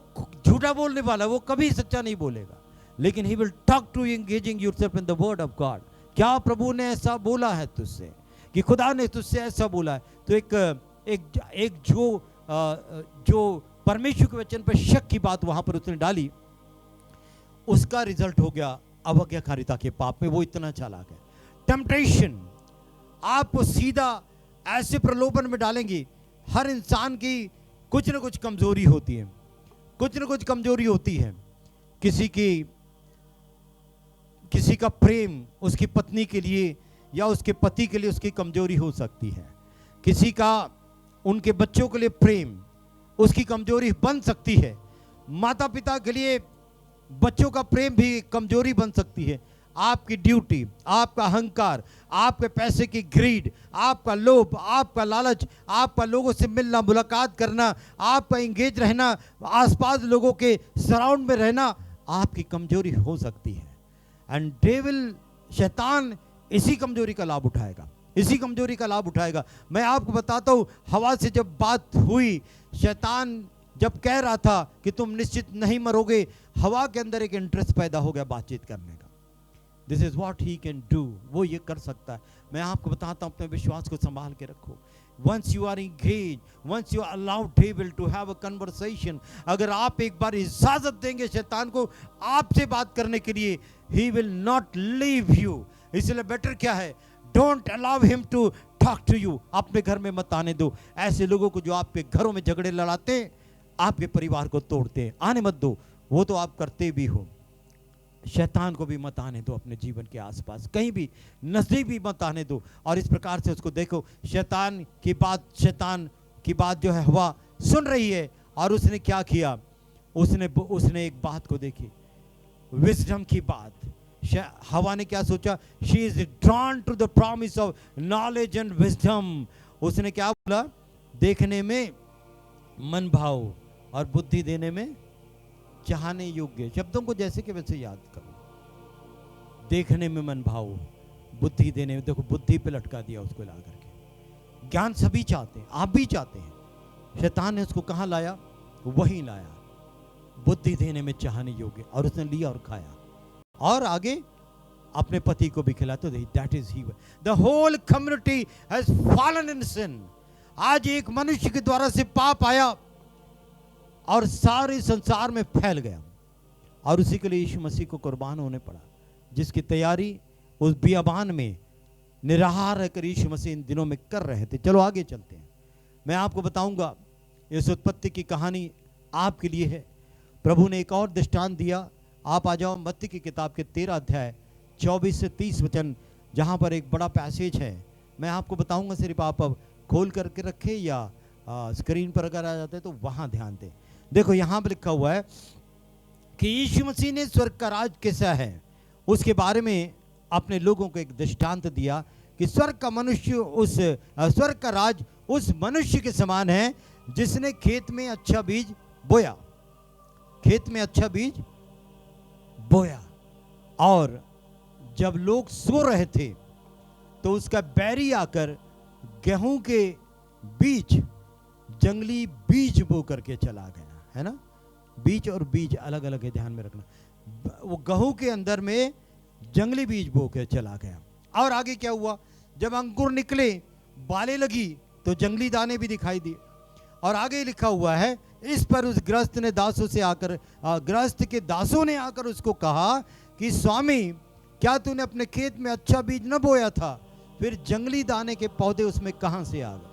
A: झूठा बोलने वाला, वो कभी सच्चा नहीं बोलेगा। लेकिन he will talk to engaging yourself in the word of God. क्या प्रभु ने ऐसा बोला है तुझसे, कि खुदा ने तुझसे ऐसा बोला है? तो एक जो परमेश्वर के वचन पर शक की बात वहां पर उसने डाली, उसका रिजल्ट हो गया अवज्ञाकारिता के पाप में। वो इतना चालाक है। टेम्पटेशन आपको सीधा ऐसे प्रलोभन में डालेंगी। हर इंसान की कुछ न कुछ कमजोरी होती है, कुछ न कुछ कमजोरी होती है। किसी का प्रेम उसकी पत्नी के लिए या उसके पति के लिए उसकी कमजोरी हो सकती है। किसी का उनके बच्चों के लिए प्रेम उसकी कमजोरी बन सकती है। माता पिता के लिए बच्चों का प्रेम भी कमजोरी बन सकती है। आपकी ड्यूटी, आपका अहंकार, आपके पैसे की ग्रीड, आपका लोभ, आपका लालच, आपका लोगों से मिलना मुलाकात करना, आपका इंगेज रहना, आसपास लोगों के सराउंड में रहना आपकी कमजोरी हो सकती है। एंड डेविल, शैतान इसी कमजोरी का लाभ उठाएगा, इसी कमजोरी का लाभ उठाएगा। मैं आपको बताता हूं, हवा से जब बात हुई, शैतान जब कह रहा था कि तुम निश्चित नहीं मरोगे, हवा के अंदर एक इंटरेस्ट पैदा हो गया बातचीत करने का। This is what he can do, वो ये कर सकता है। मैं आपको बताता हूं, अपने विश्वास को संभाल के रखो। Once you are engaged, once you allow devil to have a conversation, अगर आप एक बार इजाजत देंगे शैतान को आपसे बात करने के लिए, he will not leave you। इसलिए बेटर क्या है, don't allow him to talk to you। अपने घर में मत आने दो ऐसे लोगों को जो आपके घरों में झगड़े लड़ाते हैं, आपके परिवार को तोड़ते हैं। आने मत दो, वो तो आप करते भी हो। शैतान को भी मत आने दो अपने जीवन के आसपास, कहीं भी नजदीक भी मत आने दो। और इस प्रकार से उसको देखो, शैतान की बात जो है हवा सुन रही है। और उसने क्या किया, उसने एक बात को देखी, विजडम की बात। हवा ने क्या सोचा, she is drawn to the promise of knowledge and wisdom. उसने क्या बोला, देखने में मन भाव और बुद्धि देने में चाहने योग्य। शब्दों को जैसे कि वैसे याद करो। देखने में मन भाव, बुद्धि देने में, देखो बुद्धि पे लटका दिया उसको ला करके। ज्ञान सभी चाहते हैं, आप भी चाहते हैं। शैतान ने उसको कहां लाया, वहीं लाया, बुद्धि देने में चाहने योग्य। और उसने लिया और खाया, और आगे अपने पति को भी खिलाया। तो that is he. The whole community has fallen in sin. आज एक मनुष्य के द्वारा से पाप आया और सारे संसार में फैल गया, और उसी के लिए यीशु मसीह को कुर्बान होने पड़ा, जिसकी तैयारी उस बियाबान में निराहार रहकर यीशु मसीह इन दिनों में कर रहे थे। चलो आगे चलते हैं। मैं आपको बताऊंगा इस उत्पत्ति की कहानी आपके लिए है। प्रभु ने एक और दृष्टांत दिया। आप आ जाओ मत्ती की किताब के 13 अध्याय 24 से 30 वचन, जहाँ पर एक बड़ा पैसेज है। मैं आपको बताऊंगा, सिर्फ आप अब खोल करके रखें या स्क्रीन पर अगर आ जाते हैं तो वहाँ ध्यान दें। देखो यहाँ पर लिखा हुआ है कि यीशु मसीह ने स्वर्ग का राज कैसा है उसके बारे में अपने लोगों को एक दृष्टांत दिया कि स्वर्ग का राज उस मनुष्य के समान है जिसने खेत में अच्छा बीज बोया। खेत में अच्छा बीज बोया, और जब लोग सो रहे थे तो उसका बैरी आकर गेहूं के बीज, जंगली बीज बो करके चला गया, है ना। बीज और बीज अलग अलग है, ध्यान में रखना। वो गेहूं के अंदर में जंगली बीज बो के चला गया। और आगे क्या हुआ, जब अंकुर निकले, बालें लगी, तो जंगली दाने भी दिखाई दिए। और आगे लिखा हुआ है, इस पर उस गृहस्थ के दासों ने आकर उसको कहा कि स्वामी, क्या तूने अपने खेत में अच्छा बीज न बोया था? फिर जंगली दाने के पौधे उसमें कहां से आ गए?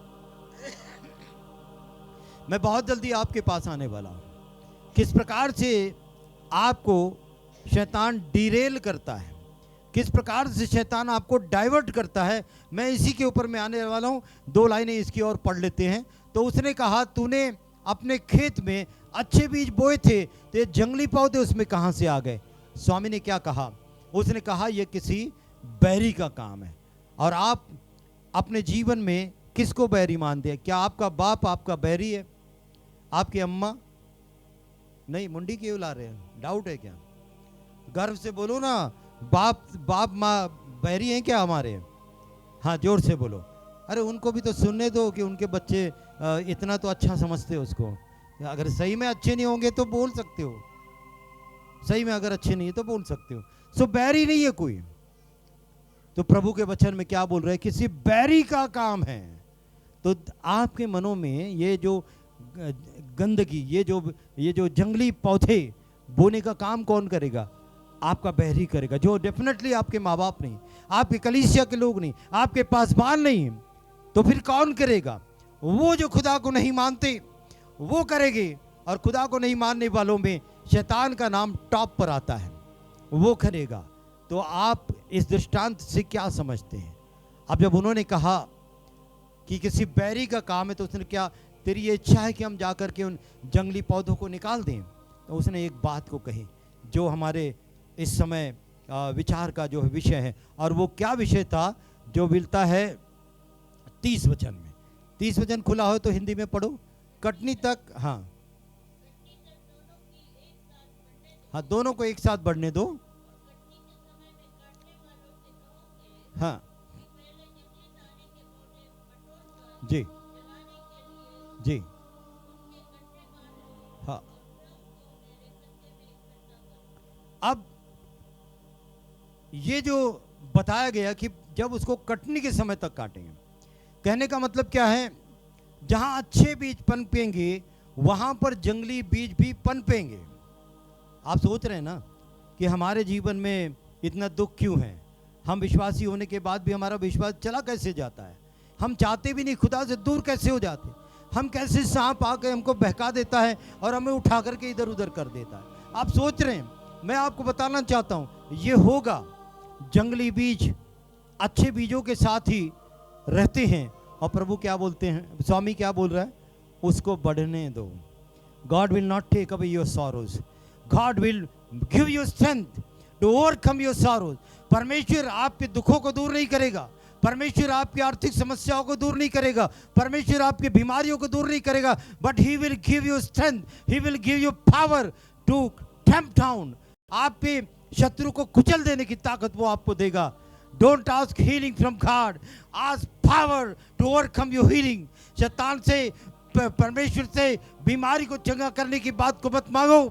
A: मैं बहुत जल्दी आपके पास आने वाला हूं, किस प्रकार से आपको शैतान डिरेल करता है, किस प्रकार से शैतान आपको डाइवर्ट करता है। मैं इसी के ऊपर में आने वाला हूं। 2 लाइनें इसकी और पढ़ लेते हैं। तो उसने कहा, तूने अपने खेत में अच्छे बीज बोए थे, तो ये जंगली पौधे उसमें कहां से आ गए? स्वामी ने क्या कहा? उसने कहा, यह किसी बैरी का काम है। और आप अपने जीवन में किसको बैरी मानते हैं? क्या आपका बाप आपका बैरी है? आपकी अम्मा? नहीं, मुंडी क्यों ला रहे हैं? डाउट है क्या? गर्व से बोलो ना, बाप माँ बैरी हैं क्या हमारे? हाँ, जोर से बोलो। अरे उनको भी तो सुनने दो कि उनके बच्चे इतना तो अच्छा समझते हो उसको। अगर सही में अच्छे नहीं होंगे तो बोल सकते हो, सही में अगर अच्छे नहीं है तो बोल सकते हो। सो बैरी नहीं है कोई। तो प्रभु के वचन में क्या बोल रहे हैं? किसी बैरी का काम है। तो आपके मनों में ये जो गंदगी, ये जो जंगली पौधे बोने का काम कौन करेगा? आपका बैरी करेगा, जो डेफिनेटली आपके माँ बाप नहीं, आपके कलीसिया के लोग नहीं, आपके पासवान नहीं। तो फिर कौन करेगा? वो जो खुदा को नहीं मानते वो करेंगे। और खुदा को नहीं मानने वालों में शैतान का नाम टॉप पर आता है, वो करेगा। तो आप इस दृष्टांत से क्या समझते हैं? अब जब उन्होंने कहा कि किसी बैरी का काम है, तो उसने क्या, तेरी ये इच्छा है कि हम जाकर के उन जंगली पौधों को निकाल दें? तो उसने एक बात को कही जो हमारे इस समय विचार का जो विषय है। और वो क्या विषय था? जो मिलता है 30 वचन में। 30 वचन खुला हो तो हिंदी में पढ़ो। कटनी तक, हाँ हाँ, दोनों को एक साथ बढ़ने दो। हाँ जी जी, हाँ। अब ये जो बताया गया कि जब उसको कटने के समय तक काटेंगे, कहने का मतलब क्या है? जहां अच्छे बीज पनपेंगे वहां पर जंगली बीज भी पनपेंगे। आप सोच रहे हैं ना कि हमारे जीवन में इतना दुख क्यों है? हम विश्वासी होने के बाद भी हमारा विश्वास चला कैसे जाता है? हम चाहते भी नहीं, खुदा से दूर कैसे हो जाते? हम कैसे, सांप आकर हमको बहका देता है और हमें उठा करके इधर उधर कर देता है। आप सोच रहे हैं, मैं आपको बताना चाहता हूं, ये होगा। जंगली बीज अच्छे बीजों के साथ ही रहते हैं। और प्रभु क्या बोलते हैं, स्वामी क्या बोल रहा है? उसको बढ़ने दो। God will not take away your sorrows, God will give you strength to overcome your sorrows. परमेश्वर आपके दुखों को दूर नहीं करेगा, परमेश्वर आपकी आर्थिक समस्याओं को दूर नहीं करेगा, परमेश्वर आपकी बीमारियों को दूर नहीं करेगा, but he will give you strength, he will give you power to tramp down. आपके शत्रु को कुचल देने की ताकत वो आपको देगा। Don't ask healing from God, ask power to overcome your healing. शैतान से, परमेश्वर से बीमारी को चंगा करने की बात को मत मांगो,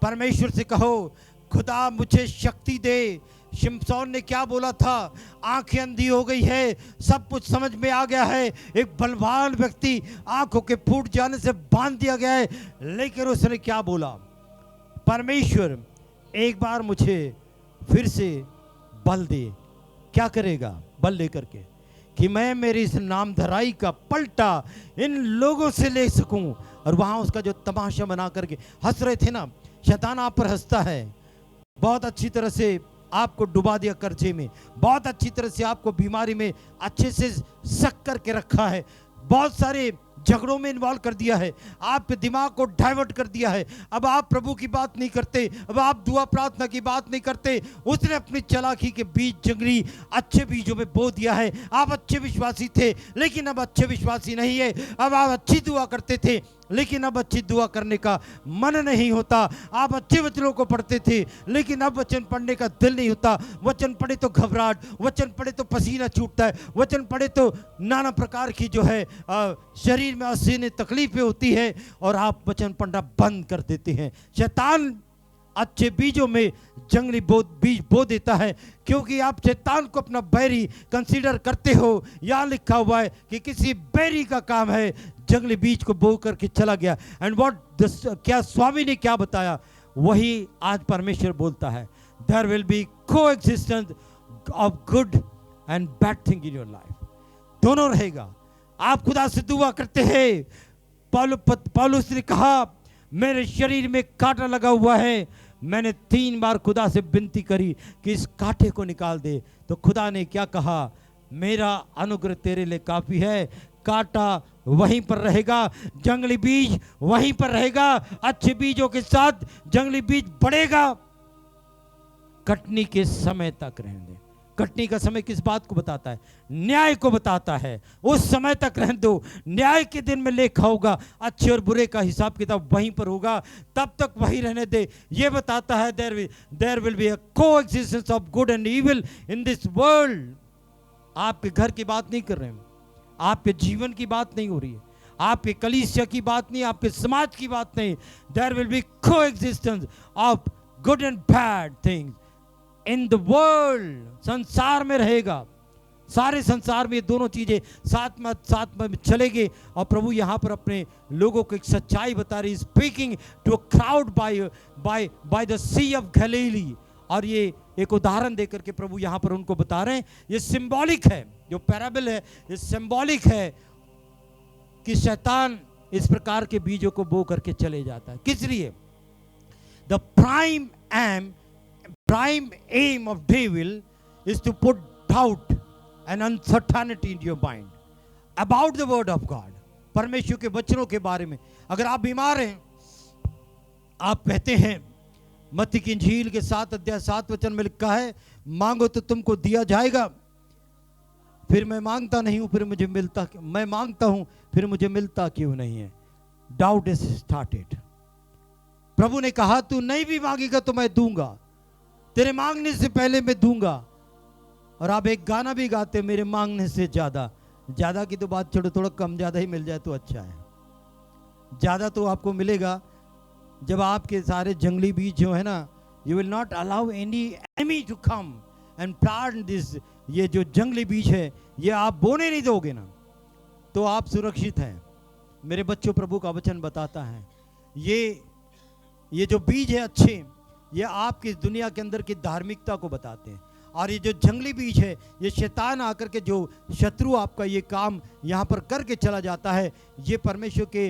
A: परमेश्वर से कहो, खुदा मुझे शक्ति दे। शिमशोन ने क्या बोला था? आंखें अंधी हो गई है, सब कुछ समझ में आ गया है। एक बलवान व्यक्ति, आंखों के फूट जाने से बांध दिया गया है, लेकिन उसने क्या बोला? परमेश्वर एक बार मुझे फिर से बल दे। क्या करेगा बल लेकर के? कि मैं मेरी इस नामधराई का पलटा इन लोगों से ले सकूं। और वहां उसका जो तमाशा बना करके हंस रहे थे ना, शैतान आप पर हंसता है। बहुत अच्छी तरह से आपको डुबा दिया कर्जे में, बहुत अच्छी तरह से आपको बीमारी में अच्छे से सक करके रखा है, बहुत सारे झगड़ों में इन्वॉल्व कर दिया है, आपके दिमाग को डाइवर्ट कर दिया है। अब आप प्रभु की बात नहीं करते, अब आप दुआ प्रार्थना की बात नहीं करते। उसने अपनी चालाकी के बीज जंगली अच्छे बीजों में बो दिया है। आप अच्छे विश्वासी थे लेकिन अब अच्छे विश्वासी नहीं है। अब आप अच्छी दुआ करते थे लेकिन अब अच्छी दुआ करने का मन नहीं होता। आप अच्छे वचनों को पढ़ते थे लेकिन अब वचन पढ़ने का दिल नहीं होता। वचन पढ़े तो घबराहट, वचन पढ़े तो पसीना छूटता है, वचन पढ़े तो नाना प्रकार की जो है शरीर में असहनीय तकलीफें होती है और आप वचन पढ़ना बंद कर देते हैं। शैतान अच्छे बीजों में जंगली बीज बो देता है, क्योंकि आप शैतान को अपना बैरी कंसीडर करते हो। यहाँ लिखा हुआ है कि किसी बैरी का काम है जंगली बीज को बो करके चला गया। एंड क्या स्वामी ने क्या बताया, वही आज परमेश्वर बोलता है। There will be coexistence of good and bad thing in your life. दोनों रहेगा। आप खुदा से दुआ करते हैं। पौलुस ने कहा मेरे शरीर में कांटा लगा हुआ है, मैंने 3 बार खुदा से विनती करी कि इस कांटे को निकाल दे। तो खुदा ने क्या कहा, मेरा अनुग्रह तेरे लिए काफी है। कांटा वहीं पर रहेगा, जंगली बीज वहीं पर रहेगा। अच्छे बीजों के साथ जंगली बीज बढ़ेगा। कटनी के समय तक रहने दे। कटनी का समय किस बात को बताता है? न्याय को बताता है। उस समय तक रहने दो। न्याय के दिन में लेखा होगा, अच्छे और बुरे का हिसाब किताब वहीं पर होगा, तब तक वहीं रहने दे। ये बताता है there will be a coexistence of good and evil in this world. आपके घर की बात नहीं कर रहे हैं, आपके जीवन की बात नहीं हो रही है, आपके कलीसिया की बात नहीं, आपके समाज की बात नहीं। There will be coexistence of good and bad things in the world. संसार में रहेगा, सारे संसार में ये दोनों चीजें साथ में चलेंगे। और प्रभु यहाँ पर अपने लोगों को एक सच्चाई बता रही, speaking to a crowd by the sea of Galilee. और ये एक उदाहरण देकर के प्रभु यहाँ पर उनको बता रहे हैं। ये सिंबॉलिक है, जो पैराबल है ये सिंबॉलिक है कि शैतान इस प्रकार के बीजों को बो करके चले जाता है। किस लिए? The prime aim of devil is to put doubt and uncertainty into your mind about the word of God। परमेश्वर के वचनों के बारे में। अगर आप बीमार हैं, आप कहते हैं, मत्ती की इंजील के 7 अध्याय 7 वचन में लिखा है, मांगो तो तुमको दिया जाएगा, फिर मैं मांगता नहीं हूं फिर मुझे मिलता, मैं मांगता हूं फिर मुझे मिलता क्यों नहीं है। Doubt is started. प्रभु ने कहा तू नहीं भी मांगेगा तो मैं दूंगा, तेरे मांगने से पहले मैं दूंगा। और आप एक गाना भी गाते, मेरे मांगने से ज्यादा। ज्यादा की तो बात छोड़ो, थोड़ा कम ज्यादा ही मिल जाए तो अच्छा है। ज्यादा तो आपको मिलेगा जब आपके सारे जंगली बीज जो है ना, you will not allow any enemy to come and plant this. ये जो जंगली बीज है ये आप बोने नहीं दोगे ना, तो आप सुरक्षित हैं। मेरे बच्चों, प्रभु का वचन बताता है ये जो बीज है अच्छे, ये आपकी दुनिया के अंदर की धार्मिकता को बताते हैं। और ये जो जंगली बीज है, ये शैतान आकर के जो शत्रु आपका ये काम यहाँ पर करके चला जाता है, ये परमेश्वर के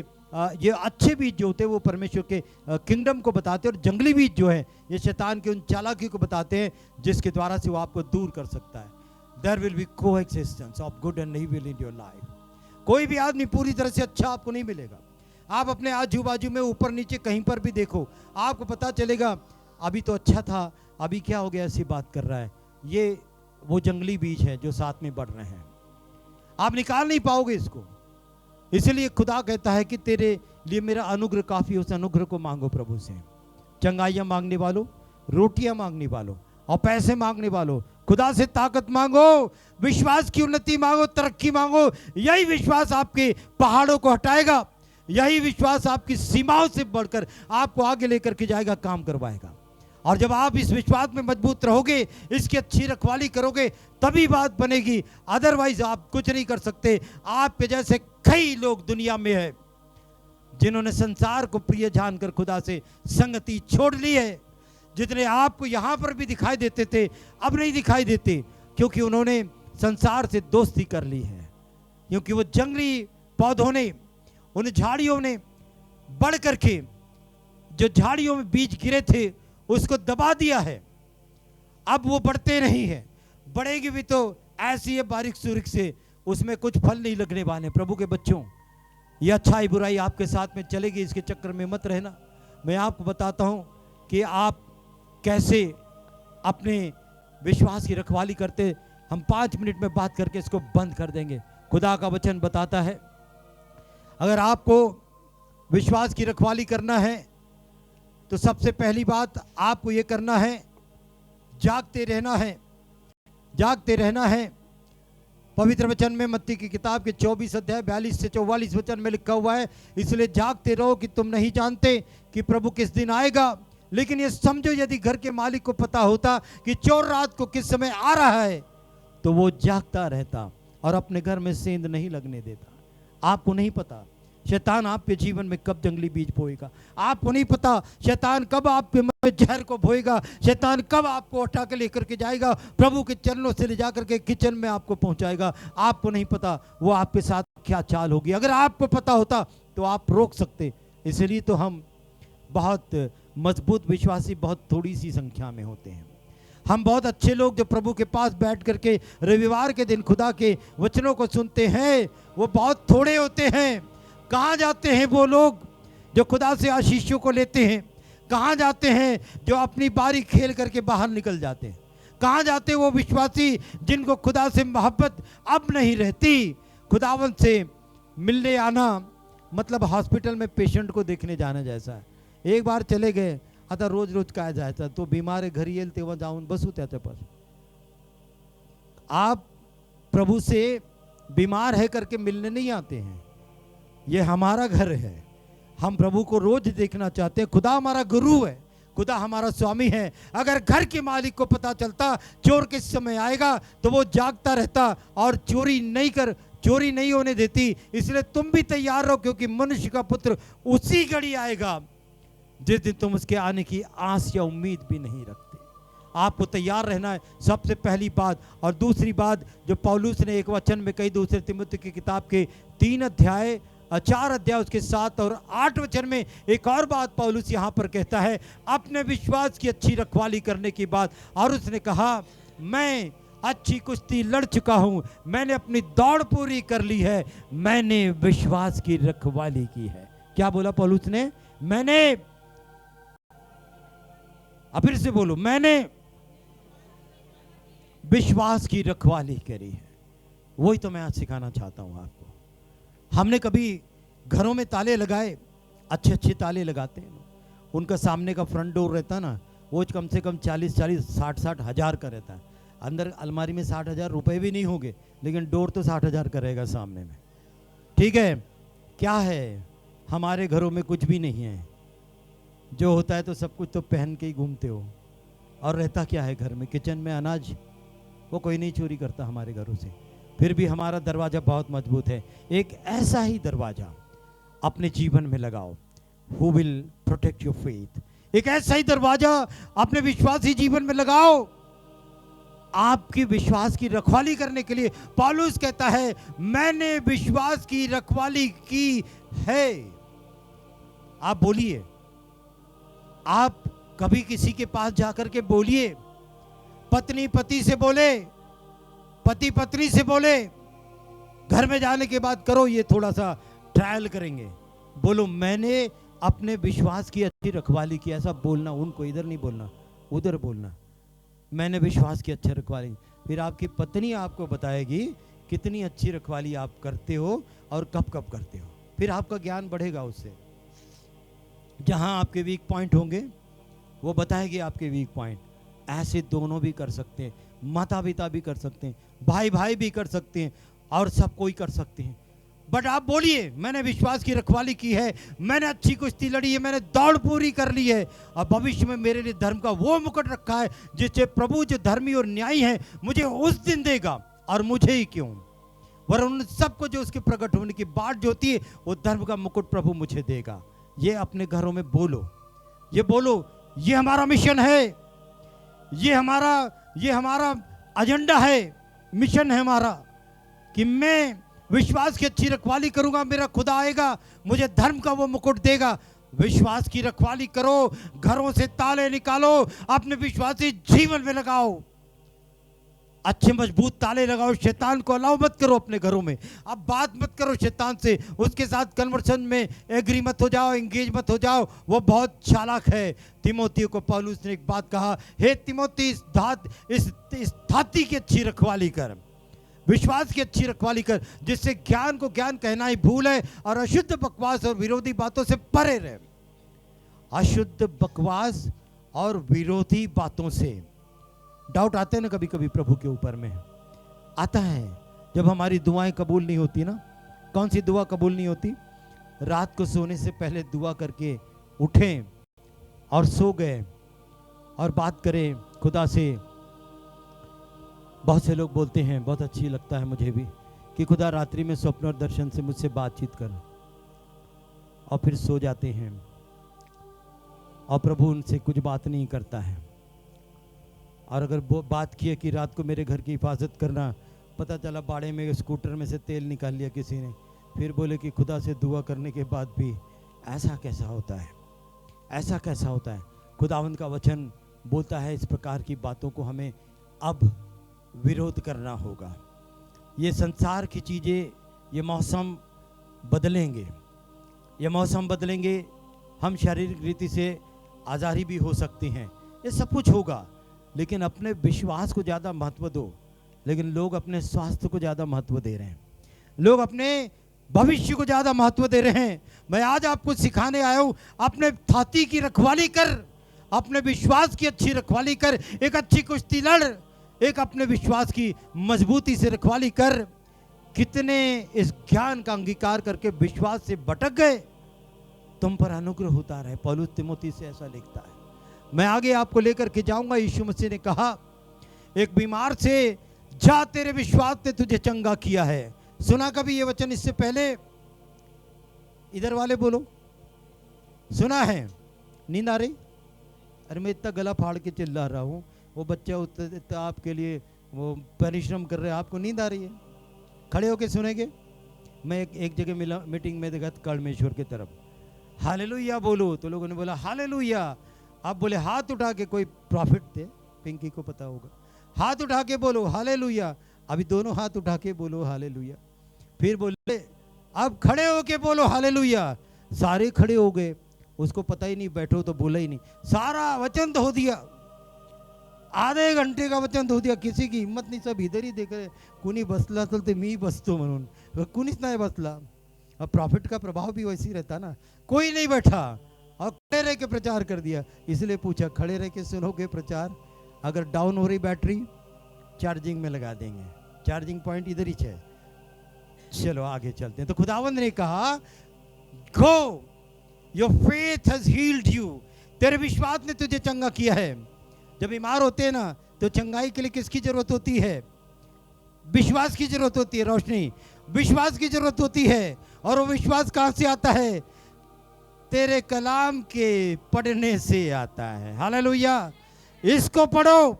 A: ये अच्छे बीज जो होते हैं वो परमेश्वर के किंगडम को बताते हैं। और जंगली बीज जो है ये शैतान की उन चालाकी को बताते हैं जिसके द्वारा से वो आपको दूर कर सकता है। There will be coexistence of good and evil in your life. कोई भी आदमी पूरी तरह से अच्छा आपको नहीं मिलेगा। आप अपने आजू बाजू में ऊपर नीचे कहीं पर भी देखो, आपको पता चलेगा अभी तो अच्छा था, अभी क्या हो गया, ऐसी बात कर रहा है। ये वो जंगली बीज है जो साथ में बढ़ रहे हैं। आप निकाल नहीं पाओगे इसको। इसलिए खुदा कहता है कि तेरे लिए मेरा अनुग्रह काफी, उस अनुग्रह को मांगो प्रभु से। चंगाइयां मांगने वालों, रोटियां मांगने वालों और पैसे मांगने वालों, खुदा से ताकत मांगो, विश्वास की उन्नति मांगो, तरक्की मांगो। यही विश्वास आपके पहाड़ों को हटाएगा, यही विश्वास आपकी सीमाओं से बढ़कर आपको आगे लेकर के जाएगा, काम करवाएगा। और जब आप इस विश्वास में मजबूत रहोगे, इसकी अच्छी रखवाली करोगे, तभी बात बनेगी। अदरवाइज आप कुछ नहीं कर सकते। आपके जैसे कई लोग दुनिया में है जिन्होंने संसार को प्रिय जानकर खुदा से संगति छोड़ ली है। जितने आपको यहां पर भी दिखाई देते थे, अब नहीं दिखाई देते, क्योंकि उन्होंने संसार से दोस्ती कर ली है, क्योंकि वो जंगली पौधों ने, उन झाड़ियों ने बढ़ करके जो झाड़ियों में बीज गिरे थे उसको दबा दिया है। अब वो बढ़ते नहीं है, बढ़ेगी भी तो ऐसी है बारीक सुरीक से, उसमें कुछ फल नहीं लगने वाले। प्रभु के बच्चों, ये अच्छाई बुराई आपके साथ में चलेगी, इसके चक्कर में मत रहना। मैं आपको बताता हूं कि आप कैसे अपने विश्वास की रखवाली करते। हम 5 मिनट में बात करके इसको बंद कर देंगे। खुदा का वचन बताता है, अगर आपको विश्वास की रखवाली करना है तो सबसे पहली बात आपको ये करना है, जागते रहना है, जागते रहना है। पवित्र वचन में मत्ती की किताब के 24 अध्याय 42 से 44 वचन में लिखा हुआ है, इसलिए जागते रहो कि तुम नहीं जानते कि प्रभु किस दिन आएगा। लेकिन ये समझो, यदि घर के मालिक को पता होता कि चोर रात को किस समय आ रहा है तो वो जागता रहता और अपने घर में सेंध नहीं लगने देता। आपको नहीं पता शैतान आपके जीवन में कब जंगली बीज बोएगा, आपको नहीं पता शैतान कब आपके मन में जहर को बोएगा, शैतान कब आपको उठा के लेकर के जाएगा, प्रभु के चरणों से ले जाकर के किचन में आपको पहुंचाएगा। आपको नहीं पता वो आपके साथ क्या चाल होगी। अगर आपको पता होता तो आप रोक सकते। इसलिए तो हम बहुत मजबूत विश्वासी बहुत थोड़ी सी संख्या में होते हैं। हम बहुत अच्छे लोग जो प्रभु के पास बैठ करके रविवार के दिन खुदा के वचनों को सुनते हैं, वो बहुत थोड़े होते हैं। कहाँ जाते हैं वो लोग जो खुदा से आशीषों को लेते हैं? कहाँ जाते हैं जो अपनी बारी खेल करके बाहर निकल जाते हैं? कहाँ जाते हैं वो विश्वासी जिनको खुदा से मोहब्बत अब नहीं रहती? खुदावन से मिलने आना मतलब हॉस्पिटल में पेशेंट को देखने जाने जैसा है। एक बार चले गए, आता रोज रोज काय जायचं, तो बीमार है घरी येईल तेव्हा जाऊन बसू त्याच्यापास। आप प्रभु से बीमार है करके मिलने नहीं आते हैं, ये हमारा घर है। हम प्रभु को रोज देखना चाहते हैं। खुदा हमारा गुरु है, खुदा हमारा स्वामी है। अगर घर के मालिक को पता चलता चोर किस समय आएगा तो वो जागता रहता और चोरी नहीं होने देती। इसलिए तुम भी तैयार रहो, क्योंकि मनुष्य का पुत्र उसी घड़ी आएगा जिस दिन तुम उसके आने की आस या उम्मीद भी नहीं रखते। आपको तैयार रहना है, सबसे पहली बात। और दूसरी बात जो पौलुस ने एक वचन में कही, दूसरे तिमुथी की किताब के 4 अध्याय उसके 7 और 8 वचन में एक और बात पौलुस यहाँ पर कहता है, अपने विश्वास की अच्छी रखवाली करने की बात। और उसने कहा, मैं अच्छी कुश्ती लड़ चुका हूं, मैंने अपनी दौड़ पूरी कर ली है, मैंने विश्वास की रखवाली की है। क्या बोला पौलुस ने? मैंने, अब फिर से बोलो, मैंने विश्वास की रखवाली करी है। वही तो मैं आज सिखाना चाहता हूं आपको। हमने कभी घरों में ताले लगाए, अच्छे अच्छे ताले लगाते हैं, उनका सामने का फ्रंट डोर रहता है ना, वो कम से कम 40-60 हज़ार का रहता है। अंदर अलमारी में 60,000 रुपए भी नहीं होंगे, लेकिन डोर तो 60,000 का रहेगा सामने में। ठीक है, क्या है, हमारे घरों में कुछ भी नहीं है, जो होता है तो सब कुछ तो पहन के ही घूमते हो। और रहता क्या है घर में? किचन में अनाज, वो कोई नहीं चोरी करता हमारे घरों से। फिर भी हमारा दरवाज़ा बहुत मजबूत है। एक ऐसा ही दरवाज़ा अपने जीवन में लगाओ, who will protect your faith. एक ऐसा ही दरवाज़ा अपने विश्वासी जीवन में लगाओ, आपकी विश्वास की रखवाली करने के लिए। पौलुस कहता है, मैंने विश्वास की रखवाली की है। आप बोलिए, आप कभी किसी के पास जाकर के बोलिए, पत्नी पति से बोले, पति पत्नी से बोले, घर में जाने के बाद करो, ये थोड़ा सा ट्रायल करेंगे। बोलो, मैंने अपने विश्वास की अच्छी रखवाली की। ऐसा बोलना, उनको इधर नहीं बोलना, उधर बोलना, मैंने विश्वास की अच्छी रखवाली। फिर आपकी पत्नी आपको बताएगी कितनी अच्छी रखवाली आप करते हो और कब कब करते हो। फिर आपका ज्ञान बढ़ेगा उससे। जहां आपके वीक पॉइंट होंगे वो बताएगी आपके वीक पॉइंट। ऐसे दोनों भी कर सकते हैं, माता पिता भी कर सकते हैं, भाई भाई भी कर सकते हैं, और सब कोई कर सकते हैं। बट आप बोलिए, मैंने विश्वास की रखवाली की है, मैंने अच्छी कुश्ती लड़ी है, मैंने दौड़ पूरी कर ली है, और भविष्य में मेरे लिए धर्म का वो मुकुट रखा है जिससे प्रभु जो धर्मी और न्यायी है मुझे उस दिन देगा। और मुझे ही क्यों, वरन उन सबको जो उसके प्रकट होने की बाट जो होती है, वो धर्म का मुकुट प्रभु मुझे देगा। ये अपने घरों में बोलो, ये बोलो, ये हमारा मिशन है, ये हमारा एजेंडा है, मिशन है हमारा कि मैं विश्वास की अच्छी रखवाली करूंगा, मेरा खुदा आएगा, मुझे धर्म का वो मुकुट देगा। विश्वास की रखवाली करो, घरों से ताले निकालो, अपने विश्वासी जीवन में लगाओ, अच्छे मजबूत ताले लगाओ। शैतान को अलाउ मत करो अपने घरों में। अब बात मत करो शैतान से, उसके साथ कन्वर्सन में एग्री मत हो जाओ, एंगेज मत हो जाओ, वो बहुत चालाक है। तिमोथी को पौलुस ने एक बात कहा, हे तिमोथी, इस धाती की अच्छी रखवाली कर, विश्वास की अच्छी रखवाली कर, जिससे ज्ञान को ज्ञान कहना ही भूल है और अशुद्ध बकवास और विरोधी बातों से परे रहे। अशुद्ध बकवास और विरोधी बातों से डाउट आते हैं ना कभी कभी प्रभु के ऊपर में, आता है जब हमारी दुआएं कबूल नहीं होती ना। कौन सी दुआ कबूल नहीं होती? रात को सोने से पहले दुआ करके उठें और सो गए और बात करें खुदा से। बहुत से लोग बोलते हैं, बहुत अच्छी लगता है मुझे भी, कि खुदा रात्रि में स्वप्न और दर्शन से मुझसे बातचीत कर, और फिर सो जाते हैं और प्रभु उनसे कुछ बात नहीं करता है। और अगर वो बात की है कि रात को मेरे घर की हिफाजत करना, पता चला बाड़े में स्कूटर में से तेल निकाल लिया किसी ने, फिर बोले कि खुदा से दुआ करने के बाद भी ऐसा कैसा होता है, ऐसा कैसा होता है। खुदावंद का वचन बोलता है इस प्रकार की बातों को हमें अब विरोध करना होगा। ये संसार की चीज़ें, ये मौसम बदलेंगे, ये मौसम बदलेंगे, हम शारीरिक रीति से आज़ारी भी हो सकते हैं, ये सब कुछ होगा, लेकिन अपने विश्वास को ज़्यादा महत्व दो। लेकिन लोग अपने स्वास्थ्य को ज़्यादा महत्व दे रहे हैं, लोग अपने भविष्य को ज़्यादा महत्व दे रहे हैं। मैं आज आपको सिखाने आया हूँ, अपने छाती की रखवाली कर, अपने विश्वास की अच्छी रखवाली कर, एक अच्छी कुश्ती लड़, एक अपने विश्वास की मजबूती से रखवाली कर। कितने इस ज्ञान का अंगीकार करके विश्वास से भटक गए, तुम पर अनुग्रह होता रहे। पौलुस तिमोथी से ऐसा लिखता है। मैं आगे आपको लेकर के जाऊंगा। यीशु मसीह ने कहा एक बीमार से, जा तेरे विश्वास ने तुझे चंगा किया है। सुना कभी ये वचन इससे पहले? इधर वाले बोलो, सुना है? नींद आ रही? अरे मैं इतना गला फाड़ के चिल्ला रहा हूँ, वो बच्चा आपके लिए वो परिश्रम कर रहे हैं, आपको नींद आ रही है? खड़े होके सुनेंगे। मैं एक जगह मिला मीटिंग में, देखा कड़मेश्वर की तरफ, हालेलुया बोलो, तो लोगों ने बोला हालेलुया। आप बोले हाथ उठा के, कोई प्रॉफिट थे, पिंकी को पता होगा, हाथ उठा के बोलो हालेलुया। अभी दोनों हाथ उठा के बोलो हालेलुया। फिर बोले अब खड़े होके बोलो हालेलुया। सारे खड़े हो गए, उसको पता ही नहीं, बैठो तो बोला ही नहीं, सारा वचन धो दिया, आधे घंटे का वचन धो दिया। किसी की हिम्मत नहीं, सब इधर ही देख रहे, कुणी बसला असेल ते मी बसतो म्हणून, कुणीच नाही बसला। अब प्रॉफिट का प्रभाव भी वैसे ही रहता ना, कोई नहीं बैठा और खड़े रह के प्रचार कर दिया। इसलिए पूछा, खड़े रह के सुनोगे प्रचार? अगर डाउन हो रही बैटरी, चार्जिंग में लगा देंगे, चार्जिंग पॉइंट इधर ही है। चलो आगे चलते हैं। तो खुदावंद ने कहा, go, your faith has healed you, तेरे विश्वास ने तुझे चंगा किया है। जब बीमार होते हैं ना, तो चंगाई के लिए किसकी जरूरत होती है? विश्वास की जरूरत होती है। रोशनी, विश्वास की जरूरत होती है। और वो विश्वास कहां से आता है? तेरे कलाम के पढ़ने से आता है। हालेलुया। इसको पढ़ो,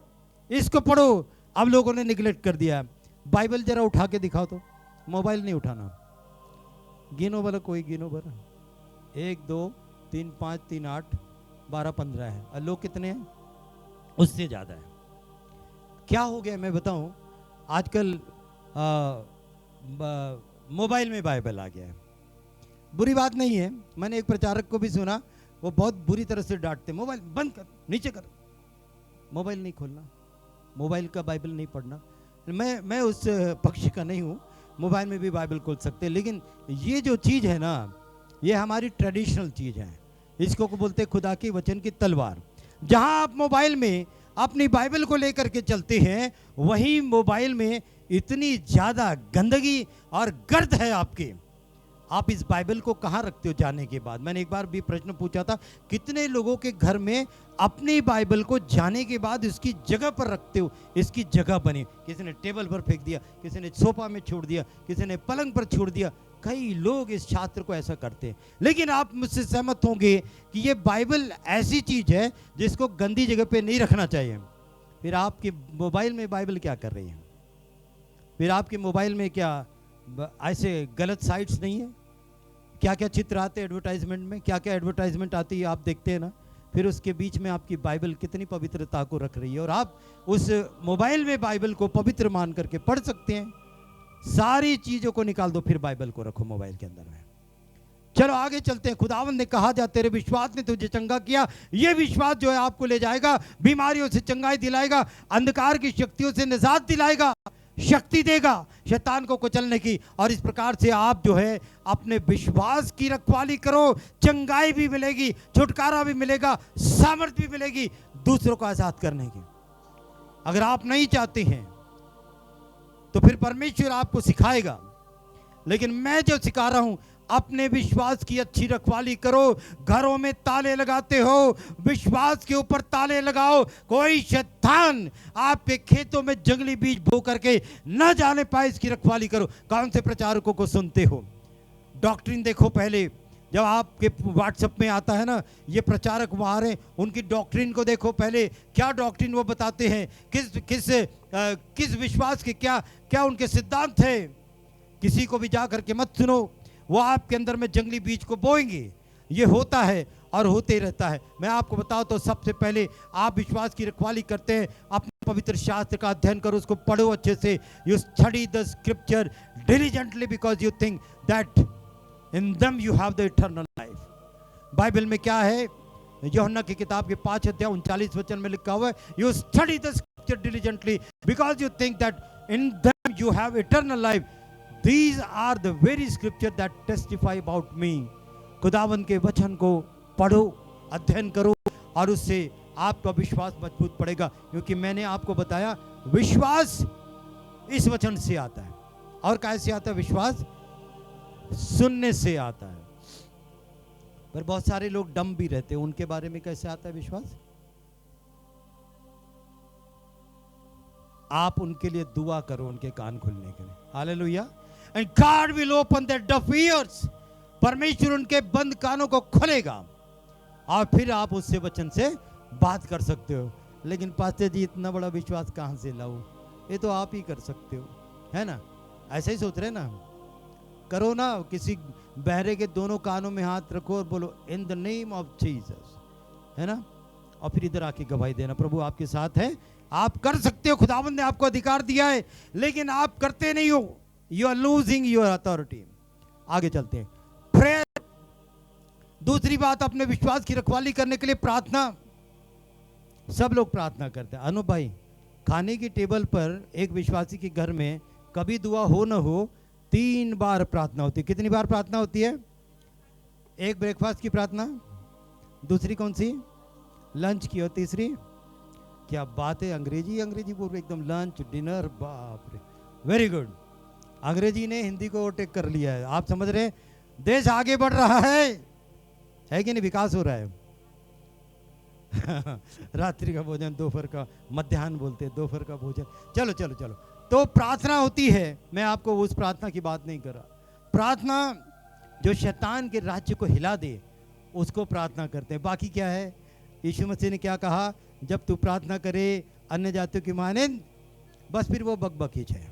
A: इसको पढ़ो। अब लोगों ने निगलेक्ट कर दिया। बाइबल जरा उठा के दिखाओ तो, मोबाइल नहीं उठाना। गिनो वाला कोई, गिनो बरा, 1 2 3 5 3 8 12 15 है। और लोग कितने हैं? उससे ज़्यादा है। क्या हो गया मैं बताऊं, आजकल मोबाइल में बाइबल आ गया है। बुरी बात नहीं है। मैंने एक प्रचारक को भी सुना, वो बहुत बुरी तरह से डांटते, मोबाइल बंद कर, नीचे कर, मोबाइल नहीं खोलना, मोबाइल का बाइबल नहीं पढ़ना। मैं उस पक्ष का नहीं हूँ, मोबाइल में भी बाइबल खोल सकते हैं, लेकिन ये जो चीज़ है ना, ये हमारी ट्रेडिशनल चीज़ है। इसको को बोलते खुदा की वचन की तलवार। जहाँ आप मोबाइल में अपनी बाइबल को लेकर के चलते हैं, वहीं मोबाइल में इतनी ज़्यादा गंदगी और गर्द है आपके। आप इस बाइबल को कहाँ रखते हो जाने के बाद? मैंने एक बार भी प्रश्न पूछा था, कितने लोगों के घर में अपनी बाइबल को जाने के बाद इसकी जगह पर रखते हो? इसकी जगह बनी, किसी ने टेबल पर फेंक दिया, किसी ने सोफा में छोड़ दिया, किसी ने पलंग पर छोड़ दिया। कई लोग इस छात्र को ऐसा करते हैं। लेकिन आप मुझसे सहमत होंगे कि ये बाइबल ऐसी चीज़ है जिसको गंदी जगह पे नहीं रखना चाहिए। फिर आपके मोबाइल में बाइबल क्या कर रही है? फिर आपके मोबाइल में क्या ऐसे गलत साइट्स नहीं है? क्या क्या चित्र आते हैं एडवर्टाइजमेंट में, क्या क्या एडवर्टाइजमेंट आती है आप देखते हैं ना। फिर उसके बीच में आपकी बाइबल कितनी पवित्रता को रख रही है, और आप उस मोबाइल में बाइबल को पवित्र मान करके पढ़ सकते हैं। सारी चीज़ों को निकाल दो, फिर बाइबल को रखो मोबाइल के अंदर में। चलो आगे चलते हैं। खुदावंद ने कहा, जा तेरे विश्वास ने तुझे चंगा किया। ये विश्वास जो है आपको ले जाएगा, बीमारियों से चंगाई दिलाएगा, अंधकार की शक्तियों से निजात दिलाएगा, शक्ति देगा शैतान को कुचलने की। और इस प्रकार से आप जो है अपने विश्वास की रखवाली करो, चंगाई भी मिलेगी, छुटकारा भी मिलेगा, सामर्थ्य भी मिलेगी दूसरों को आजाद करने की। अगर आप नहीं चाहते हैं तो फिर परमेश्वर आपको सिखाएगा, लेकिन मैं जो सिखा रहा हूं, अपने विश्वास की अच्छी रखवाली करो। घरों में ताले लगाते हो, विश्वास के ऊपर ताले लगाओ। कोई शैतान आपके खेतों में जंगली बीज बो करके न जाने पाए, इसकी रखवाली करो। कौन से प्रचारकों को सुनते हो? डॉक्ट्रिन देखो पहले, जब आपके व्हाट्सएप में आता है ना, ये प्रचारक वहाँ रहे, उनकी डॉक्ट्रिन को देखो पहले, क्या डॉक्ट्रिन वो बताते हैं, किस विश्वास के क्या क्या उनके सिद्धांत है। किसी को भी जा करके मत सुनो, वो आपके अंदर में जंगली बीज को बोएंगे। ये होता है और होते रहता है। मैं आपको बताऊं तो सबसे पहले आप विश्वास की रखवाली करते हैं, अपने पवित्र शास्त्र का अध्ययन करो, उसको पढ़ो अच्छे से। You study the scripture diligently because you think that in them you have the eternal life. Bible में क्या है? यूहन्ना की किताब के 5 अध्याय 39 वचन में लिखा हुआ है, you study the scripture diligently because you think that in them you have eternal life. These are the very scripture that testify about me. खुदावंद के वचन को पढ़ो, अध्ययन करो, और उससे आपका विश्वास मजबूत पड़ेगा। क्योंकि मैंने आपको बताया, विश्वास इस वचन से आता है। और कैसे आता है विश्वास? सुनने से आता है। पर बहुत सारे लोग डम भी रहते हैं, उनके बारे में कैसे आता है विश्वास? आप उनके लिए दुआ करो, उनके कान खुलने के लिए। Hallelujah. And God will open there डफ ईयर्स। परमेश्वर उनके बंद कानों को खोलेगा, और फिर आप उससे वचन से बात कर सकते हो। लेकिन पास्टर जी इतना बड़ा विश्वास कहां से लाऊं? ये तो आप ही कर सकते हो, है ना? ऐसे ही सोच रहे ना, करो ना। किसी बहरे के दोनों कानों में हाथ रखो और बोलो in the name of Jesus, है ना? और फिर इधर आके गवाही देना, प्रभु आपके साथ है। आप कर सकते हो, खुदावंद ने आपको अधिकार दिया है, लेकिन आप करते नहीं हो। You are losing your authority. आगे चलते हैं। प्रेयर। दूसरी बात, अपने विश्वास की रखवाली करने के लिए प्रार्थना। सब लोग प्रार्थना करते हैं। अनु भाई, खाने की टेबल पर एक विश्वासी के घर में कभी दुआ हो न हो, 3 बार प्रार्थना होती है। कितनी बार प्रार्थना होती है? एक ब्रेकफास्ट की प्रार्थना, दूसरी कौन सी? लंच की, और तीसरी क्या बात है, अंग्रेजी बोल रहे एकदम, लंच डिनर, बाप रे, वेरी गुड। अंग्रेजी ने हिंदी को ओवरटेक कर लिया है। आप समझ रहे, देश आगे बढ़ रहा है कि नहीं? विकास हो रहा है। रात्रि का भोजन, दोपहर का, मध्याह्न बोलते हैं, दोपहर का भोजन। चलो चलो चलो, तो प्रार्थना होती है। मैं आपको उस प्रार्थना की बात नहीं कर रहा। प्रार्थना जो शैतान के राज्य को हिला दे, उसको प्रार्थना करते हैं। बाकी क्या है? यीशु मसीह ने क्या कहा? जब तू प्रार्थना करे अन्य जातियों की मानें, बस फिर वो बकबकीच है।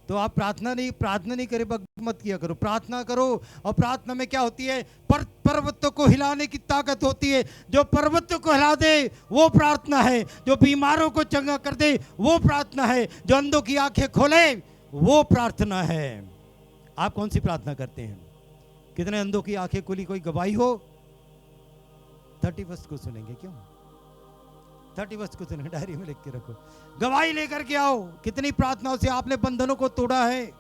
A: तो आप प्रार्थना नहीं करे, बकबक मत किया करो, प्रार्थना करो। और प्रार्थना में क्या होती है? पर्वतों को हिलाने की ताकत होती है। जो पर्वतों को हिला दे वो प्रार्थना है। जो बीमारों को चंगा कर दे वो प्रार्थना है। जो अंधों की आंखें खोले वो प्रार्थना है। आप कौन सी प्रार्थना करते हैं? कितने अंधों की आंखें खुली? कोई गवाही हो? 31 को सुनेंगे। क्यों 31 को सुनेंगे? डायरी में लिख के रखो, गवाही लेकर के आओ। कितनी प्रार्थनाओं से आपने बंधनों को तोड़ा है।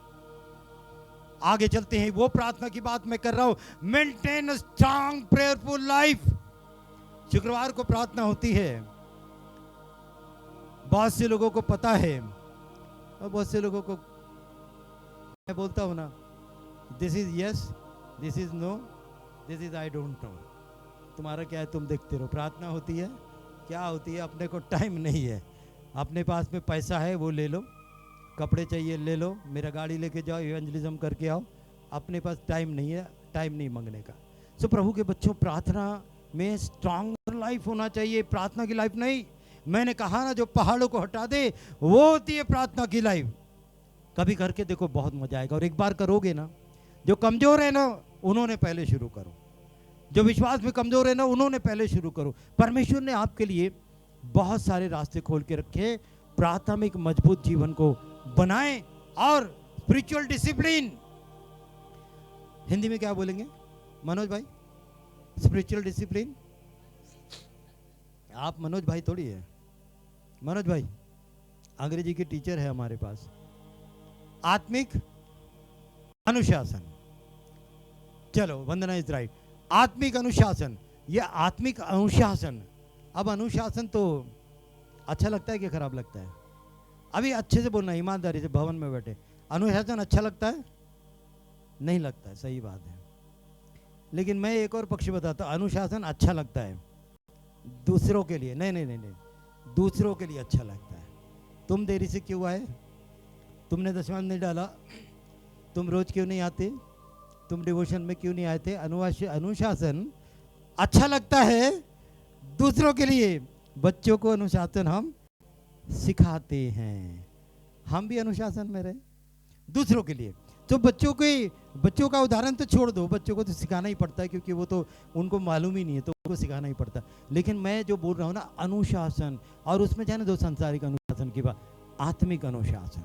A: आगे चलते हैं। वो प्रार्थना की बात मैं कर रहा हूं, मेंटेन स्ट्रांग प्रेयरफुल लाइफ। शुक्रवार को प्रार्थना होती है। बहुत से लोगों को पता है, और बहुत से लोगों को मैं बोलता हूं ना, this is yes, this is no, this is I don't know. तुम्हारा क्या है, तुम देखते रहो। प्रार्थना होती है, क्या होती है? अपने को टाइम नहीं है। अपने पास में पैसा है वो ले लो, कपड़े चाहिए ले लो, मेरा गाड़ी लेके जाओ, इवेंजलिज्म करके आओ। अपने पास टाइम नहीं है, टाइम नहीं मांगने का। सो प्रभु के बच्चों, प्रार्थना में स्ट्रांगर लाइफ होना चाहिए, प्रार्थना की लाइफ नहीं। मैंने कहा ना, जो पहाड़ों को हटा दे वो होती है प्रार्थना की लाइफ। कभी करके देखो, बहुत मजा आएगा। और एक बार करोगे ना, जो कमजोर है ना उन्होंने पहले शुरू करो, जो विश्वास में कमजोर है ना उन्होंने पहले शुरू करो। परमेश्वर ने आपके लिए बहुत सारे रास्ते खोल के रखे। प्राथमिक मजबूत जीवन को बनाएं और स्पिरिचुअल डिसिप्लिन, हिंदी में क्या बोलेंगे मनोज भाई? Spiritual discipline. आप मनोज भाई थोड़ी है, मनोज भाई अंग्रेजी के टीचर है हमारे पास। आत्मिक अनुशासन, चलो वंदना इज राइट। आत्मिक अनुशासन, यह आत्मिक अनुशासन। अब अनुशासन तो अच्छा लगता है कि खराब लगता है? अभी अच्छे से बोलना, ईमानदारी से, भवन में बैठे। अनुशासन अच्छा लगता है? नहीं लगता है, सही बात है। लेकिन मैं एक और पक्ष बताता हूं, अनुशासन अच्छा लगता है दूसरों के लिए। नहीं नहीं नहीं नहीं, दूसरों के लिए अच्छा लगता है। तुम देरी से क्यों आए? तुमने दशमांश नहीं डाला? तुम रोज क्यों नहीं आते? तुम डिवोशन में क्यों नहीं आए थे? अनुशासन अच्छा लगता है दूसरों के लिए। बच्चों को अनुशासन हम सिखाते हैं, हम भी अनुशासन में रहे दूसरों के लिए। तो बच्चों का उदाहरण तो छोड़ दो, बच्चों को तो सिखाना ही पड़ता है, क्योंकि वो तो उनको मालूम ही नहीं है, तो उनको सिखाना ही पड़ता है। लेकिन मैं जो बोल रहा हूँ ना, अनुशासन, और उसमें जाने दो सांसारिक अनुशासन की बात, आत्मिक अनुशासन,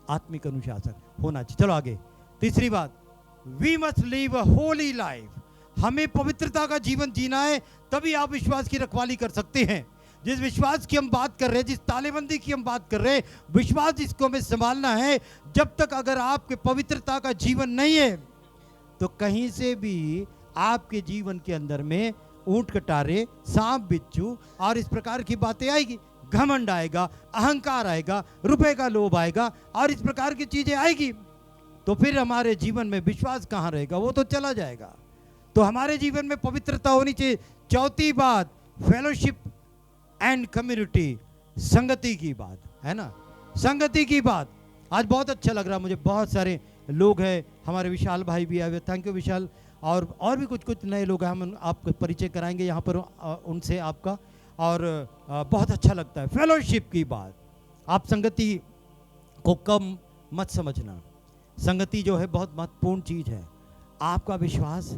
A: आत्मिक अनुशासन होना चाहिए। चलो आगे, तीसरी बात, we must live a holy life. हमें पवित्रता का जीवन जीना है, तभी आप विश्वास की रखवाली कर सकते हैं। जिस विश्वास की हम बात कर रहे हैं, जिस तालेबंदी की हम बात कर रहे हैं, विश्वास जिसको हमें संभालना है, जब तक अगर आपके पवित्रता का जीवन नहीं है, तो कहीं से भी आपके जीवन के अंदर में ऊंट कटारे, सांप बिच्छू और इस प्रकार की बातें आएगी। घमंड आएगा, अहंकार आएगा, रुपए का लोभ आएगा और इस प्रकार की चीजें आएगी। तो फिर हमारे जीवन में विश्वास कहाँ रहेगा? वो तो चला जाएगा। तो हमारे जीवन में पवित्रता होनी चाहिए। चौथी बात, फेलोशिप एंड कम्युनिटी, संगति की बात है ना, संगति की बात। आज बहुत अच्छा लग रहा मुझे, बहुत सारे लोग हैं, हमारे विशाल भाई भी आए हुए, थैंक यू विशाल, और भी कुछ नए लोग हैं, हम आपको परिचय कराएंगे यहाँ पर उनसे आपका। और बहुत अच्छा लगता है फेलोशिप की बात। आप संगति को कम मत समझना, संगति जो है बहुत महत्वपूर्ण चीज है। आपका विश्वास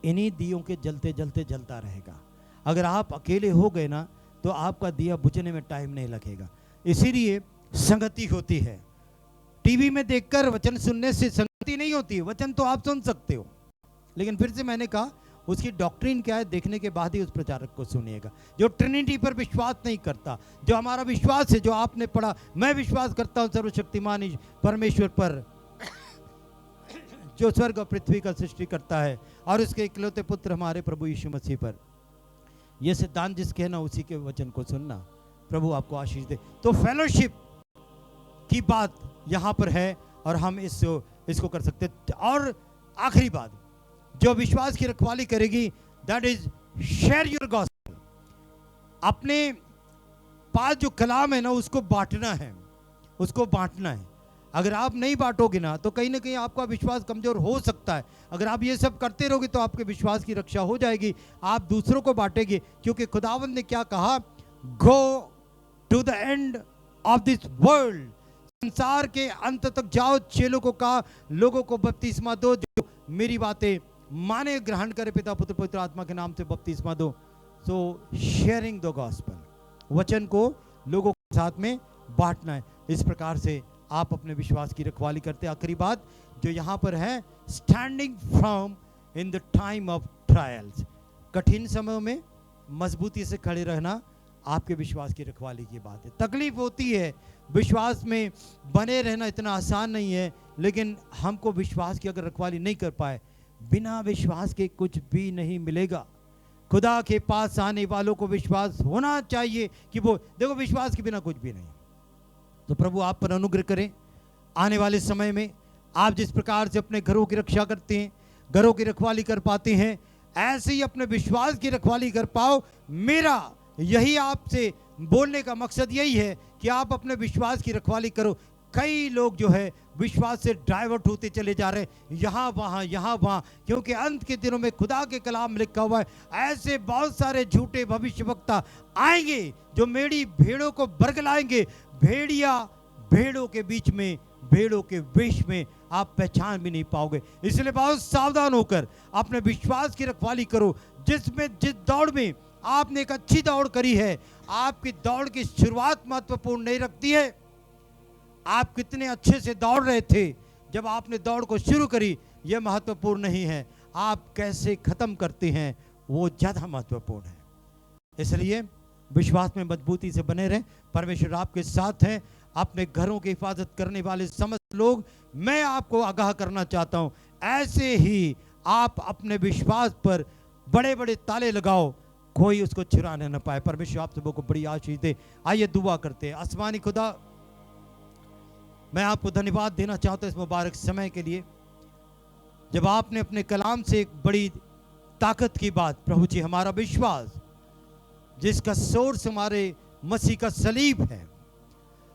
A: इन्हीं दियों के जलते जलते जलता रहेगा। अगर आप अकेले हो गए ना, तो आपका दिया बुझने में टाइम नहीं लगेगा। इसीलिए संगति होती है। टीवी में देखकर वचन सुनने से संगति नहीं होती है। वचन तो आप सुन सकते हो, लेकिन फिर से मैंने कहा, उसकी डॉक्ट्रिन क्या है देखने के बाद ही उस प्रचारक को सुनिएगा। जो ट्रिनिटी पर विश्वास नहीं करता, जो हमारा विश्वास है, जो आपने पढ़ा, मैं विश्वास करता हूं सर्वशक्तिमान परमेश्वर पर, जो स्वर्ग और पृथ्वी का सृष्टि करता है, और उसके इकलौते पुत्र हमारे प्रभु यीशु मसीह पर। यह सिद्धांत जिसके है ना, उसी के वचन को सुनना। प्रभु आपको आशीष दे। तो फेलोशिप की बात यहां पर है, और हम इसको कर सकते। और आखिरी बात, जो विश्वास की रखवाली करेगी, that is share your gospel. अपने पास जो कलाम है ना, उसको बांटना है, उसको बांटना है। अगर आप नहीं बांटोगे ना, तो कहीं ना कहीं आपका विश्वास कमजोर हो सकता है। अगर आप ये सब करते रहोगे तो आपके विश्वास की रक्षा हो जाएगी, आप दूसरों को बांटेंगे। क्योंकि खुदावंद ने क्या कहा, go to the end of this world, संसार के अंत तक जाओ, चेलों को कहा, लोगों को बपतिस्मा दो, जो मेरी बातें माने ग्रहण करे, पिता पुत्र पवित्र आत्मा के नाम से बपतिस्मा दो। सो शेयरिंग द गॉस्पेल, वचन को लोगों के साथ में बांटना है। इस प्रकार से आप अपने विश्वास की रखवाली करते। आखिरी बात जो यहाँ पर है, standing firm in the time of trials. कठिन समयों में मजबूती से खड़े रहना आपके विश्वास की रखवाली की बात है। तकलीफ होती है, विश्वास में बने रहना इतना आसान नहीं है, लेकिन हमको विश्वास की अगर रखवाली नहीं कर पाए, बिना विश्वास के कुछ भी नहीं मिलेगा। खुदा के पास आने वालों को विश्वास होना चाहिए कि वो देखो, विश्वास के बिना कुछ भी नहीं। तो प्रभु आप पर अनुग्रह करें। आने वाले समय में आप जिस प्रकार से अपने घरों की रक्षा करते हैं, घरों की रखवाली कर पाते हैं, ऐसे ही अपने विश्वास की रखवाली कर पाओ। मेरा यही आपसे बोलने का मकसद यही है कि आप अपने विश्वास की रखवाली करो। कई लोग जो है विश्वास से डाइवर्ट होते चले जा रहे हैं, यहाँ वहाँ, क्योंकि अंत के दिनों में खुदा के कलाम में लिखा हुआ है, ऐसे बहुत सारे झूठे भविष्यवक्ता आएंगे जो मेरी भेड़ों को बरगलाएंगे, भेड़िया भेड़ों के बीच में भेड़ों के वेश में आप पहचान भी नहीं पाओगे। इसलिए बहुत सावधान होकर अपने विश्वास की रखवाली करो। जिस दौड़ में आपने एक अच्छी दौड़ करी है, आपकी दौड़ की शुरुआत महत्वपूर्ण नहीं रखती है। आप कितने अच्छे से दौड़ रहे थे जब आपने दौड़ को शुरू करी, यह महत्वपूर्ण नहीं है। आप कैसे खत्म करते हैं वो ज्यादा महत्वपूर्ण है। इसलिए विश्वास में मजबूती से बने रहें। परमेश्वर आपके साथ है। अपने घरों की हिफाजत करने वाले समस्त लोग, मैं आपको आगाह करना चाहता हूं, ऐसे ही आप अपने विश्वास पर बड़े बड़े ताले लगाओ, कोई उसको चुराने न पाए। परमेश्वर आप सबों को बड़ी आशीष दे। आइए दुआ करते हैं। आसमानी खुदा, मैं आपको धन्यवाद देना चाहता हूं इस मुबारक समय के लिए, जब आपने अपने कलाम से एक बड़ी ताकत की बात, प्रभु जी, हमारा विश्वास जिसका सोर्स हमारे मसीह का सलीब है,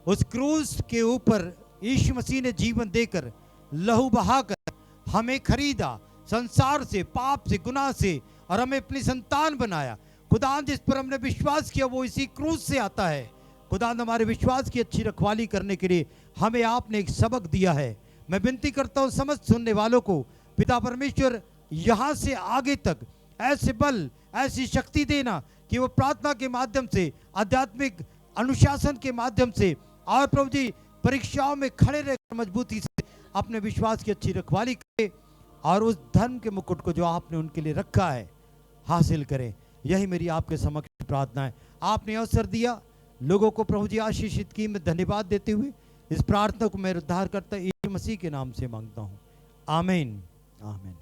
A: उस क्रूस के ऊपर यीशु मसीह ने जीवन देकर, लहू बहाकर हमें खरीदा, संसार से, पाप से, गुनाह से, और हमें अपनी संतान बनाया। खुदा जिस पर हमने विश्वास किया वो इसी क्रूस से आता है। खुदा हमारे विश्वास की अच्छी रखवाली करने के लिए हमें आपने एक सबक दिया है। मैं विनती करता हूँ समस्त सुनने वालों को, पिता परमेश्वर, यहाँ से आगे तक ऐसे बल, ऐसी शक्ति देना कि वो प्रार्थना के माध्यम से, आध्यात्मिक अनुशासन के माध्यम से, और प्रभु जी परीक्षाओं में खड़े रहकर मजबूती से अपने विश्वास की अच्छी रखवाली करें, और उस धर्म के मुकुट को जो आपने उनके लिए रखा है हासिल करें। यही मेरी आपके समक्ष प्रार्थना है। आपने अवसर दिया, लोगों को प्रभु जी आशीषित की। मैं धन्यवाद देते हुए इस प्रार्थना को मैं उद्धारकर्ता यीशु मसीह के नाम से मांगता हूँ। आमीन, आमीन।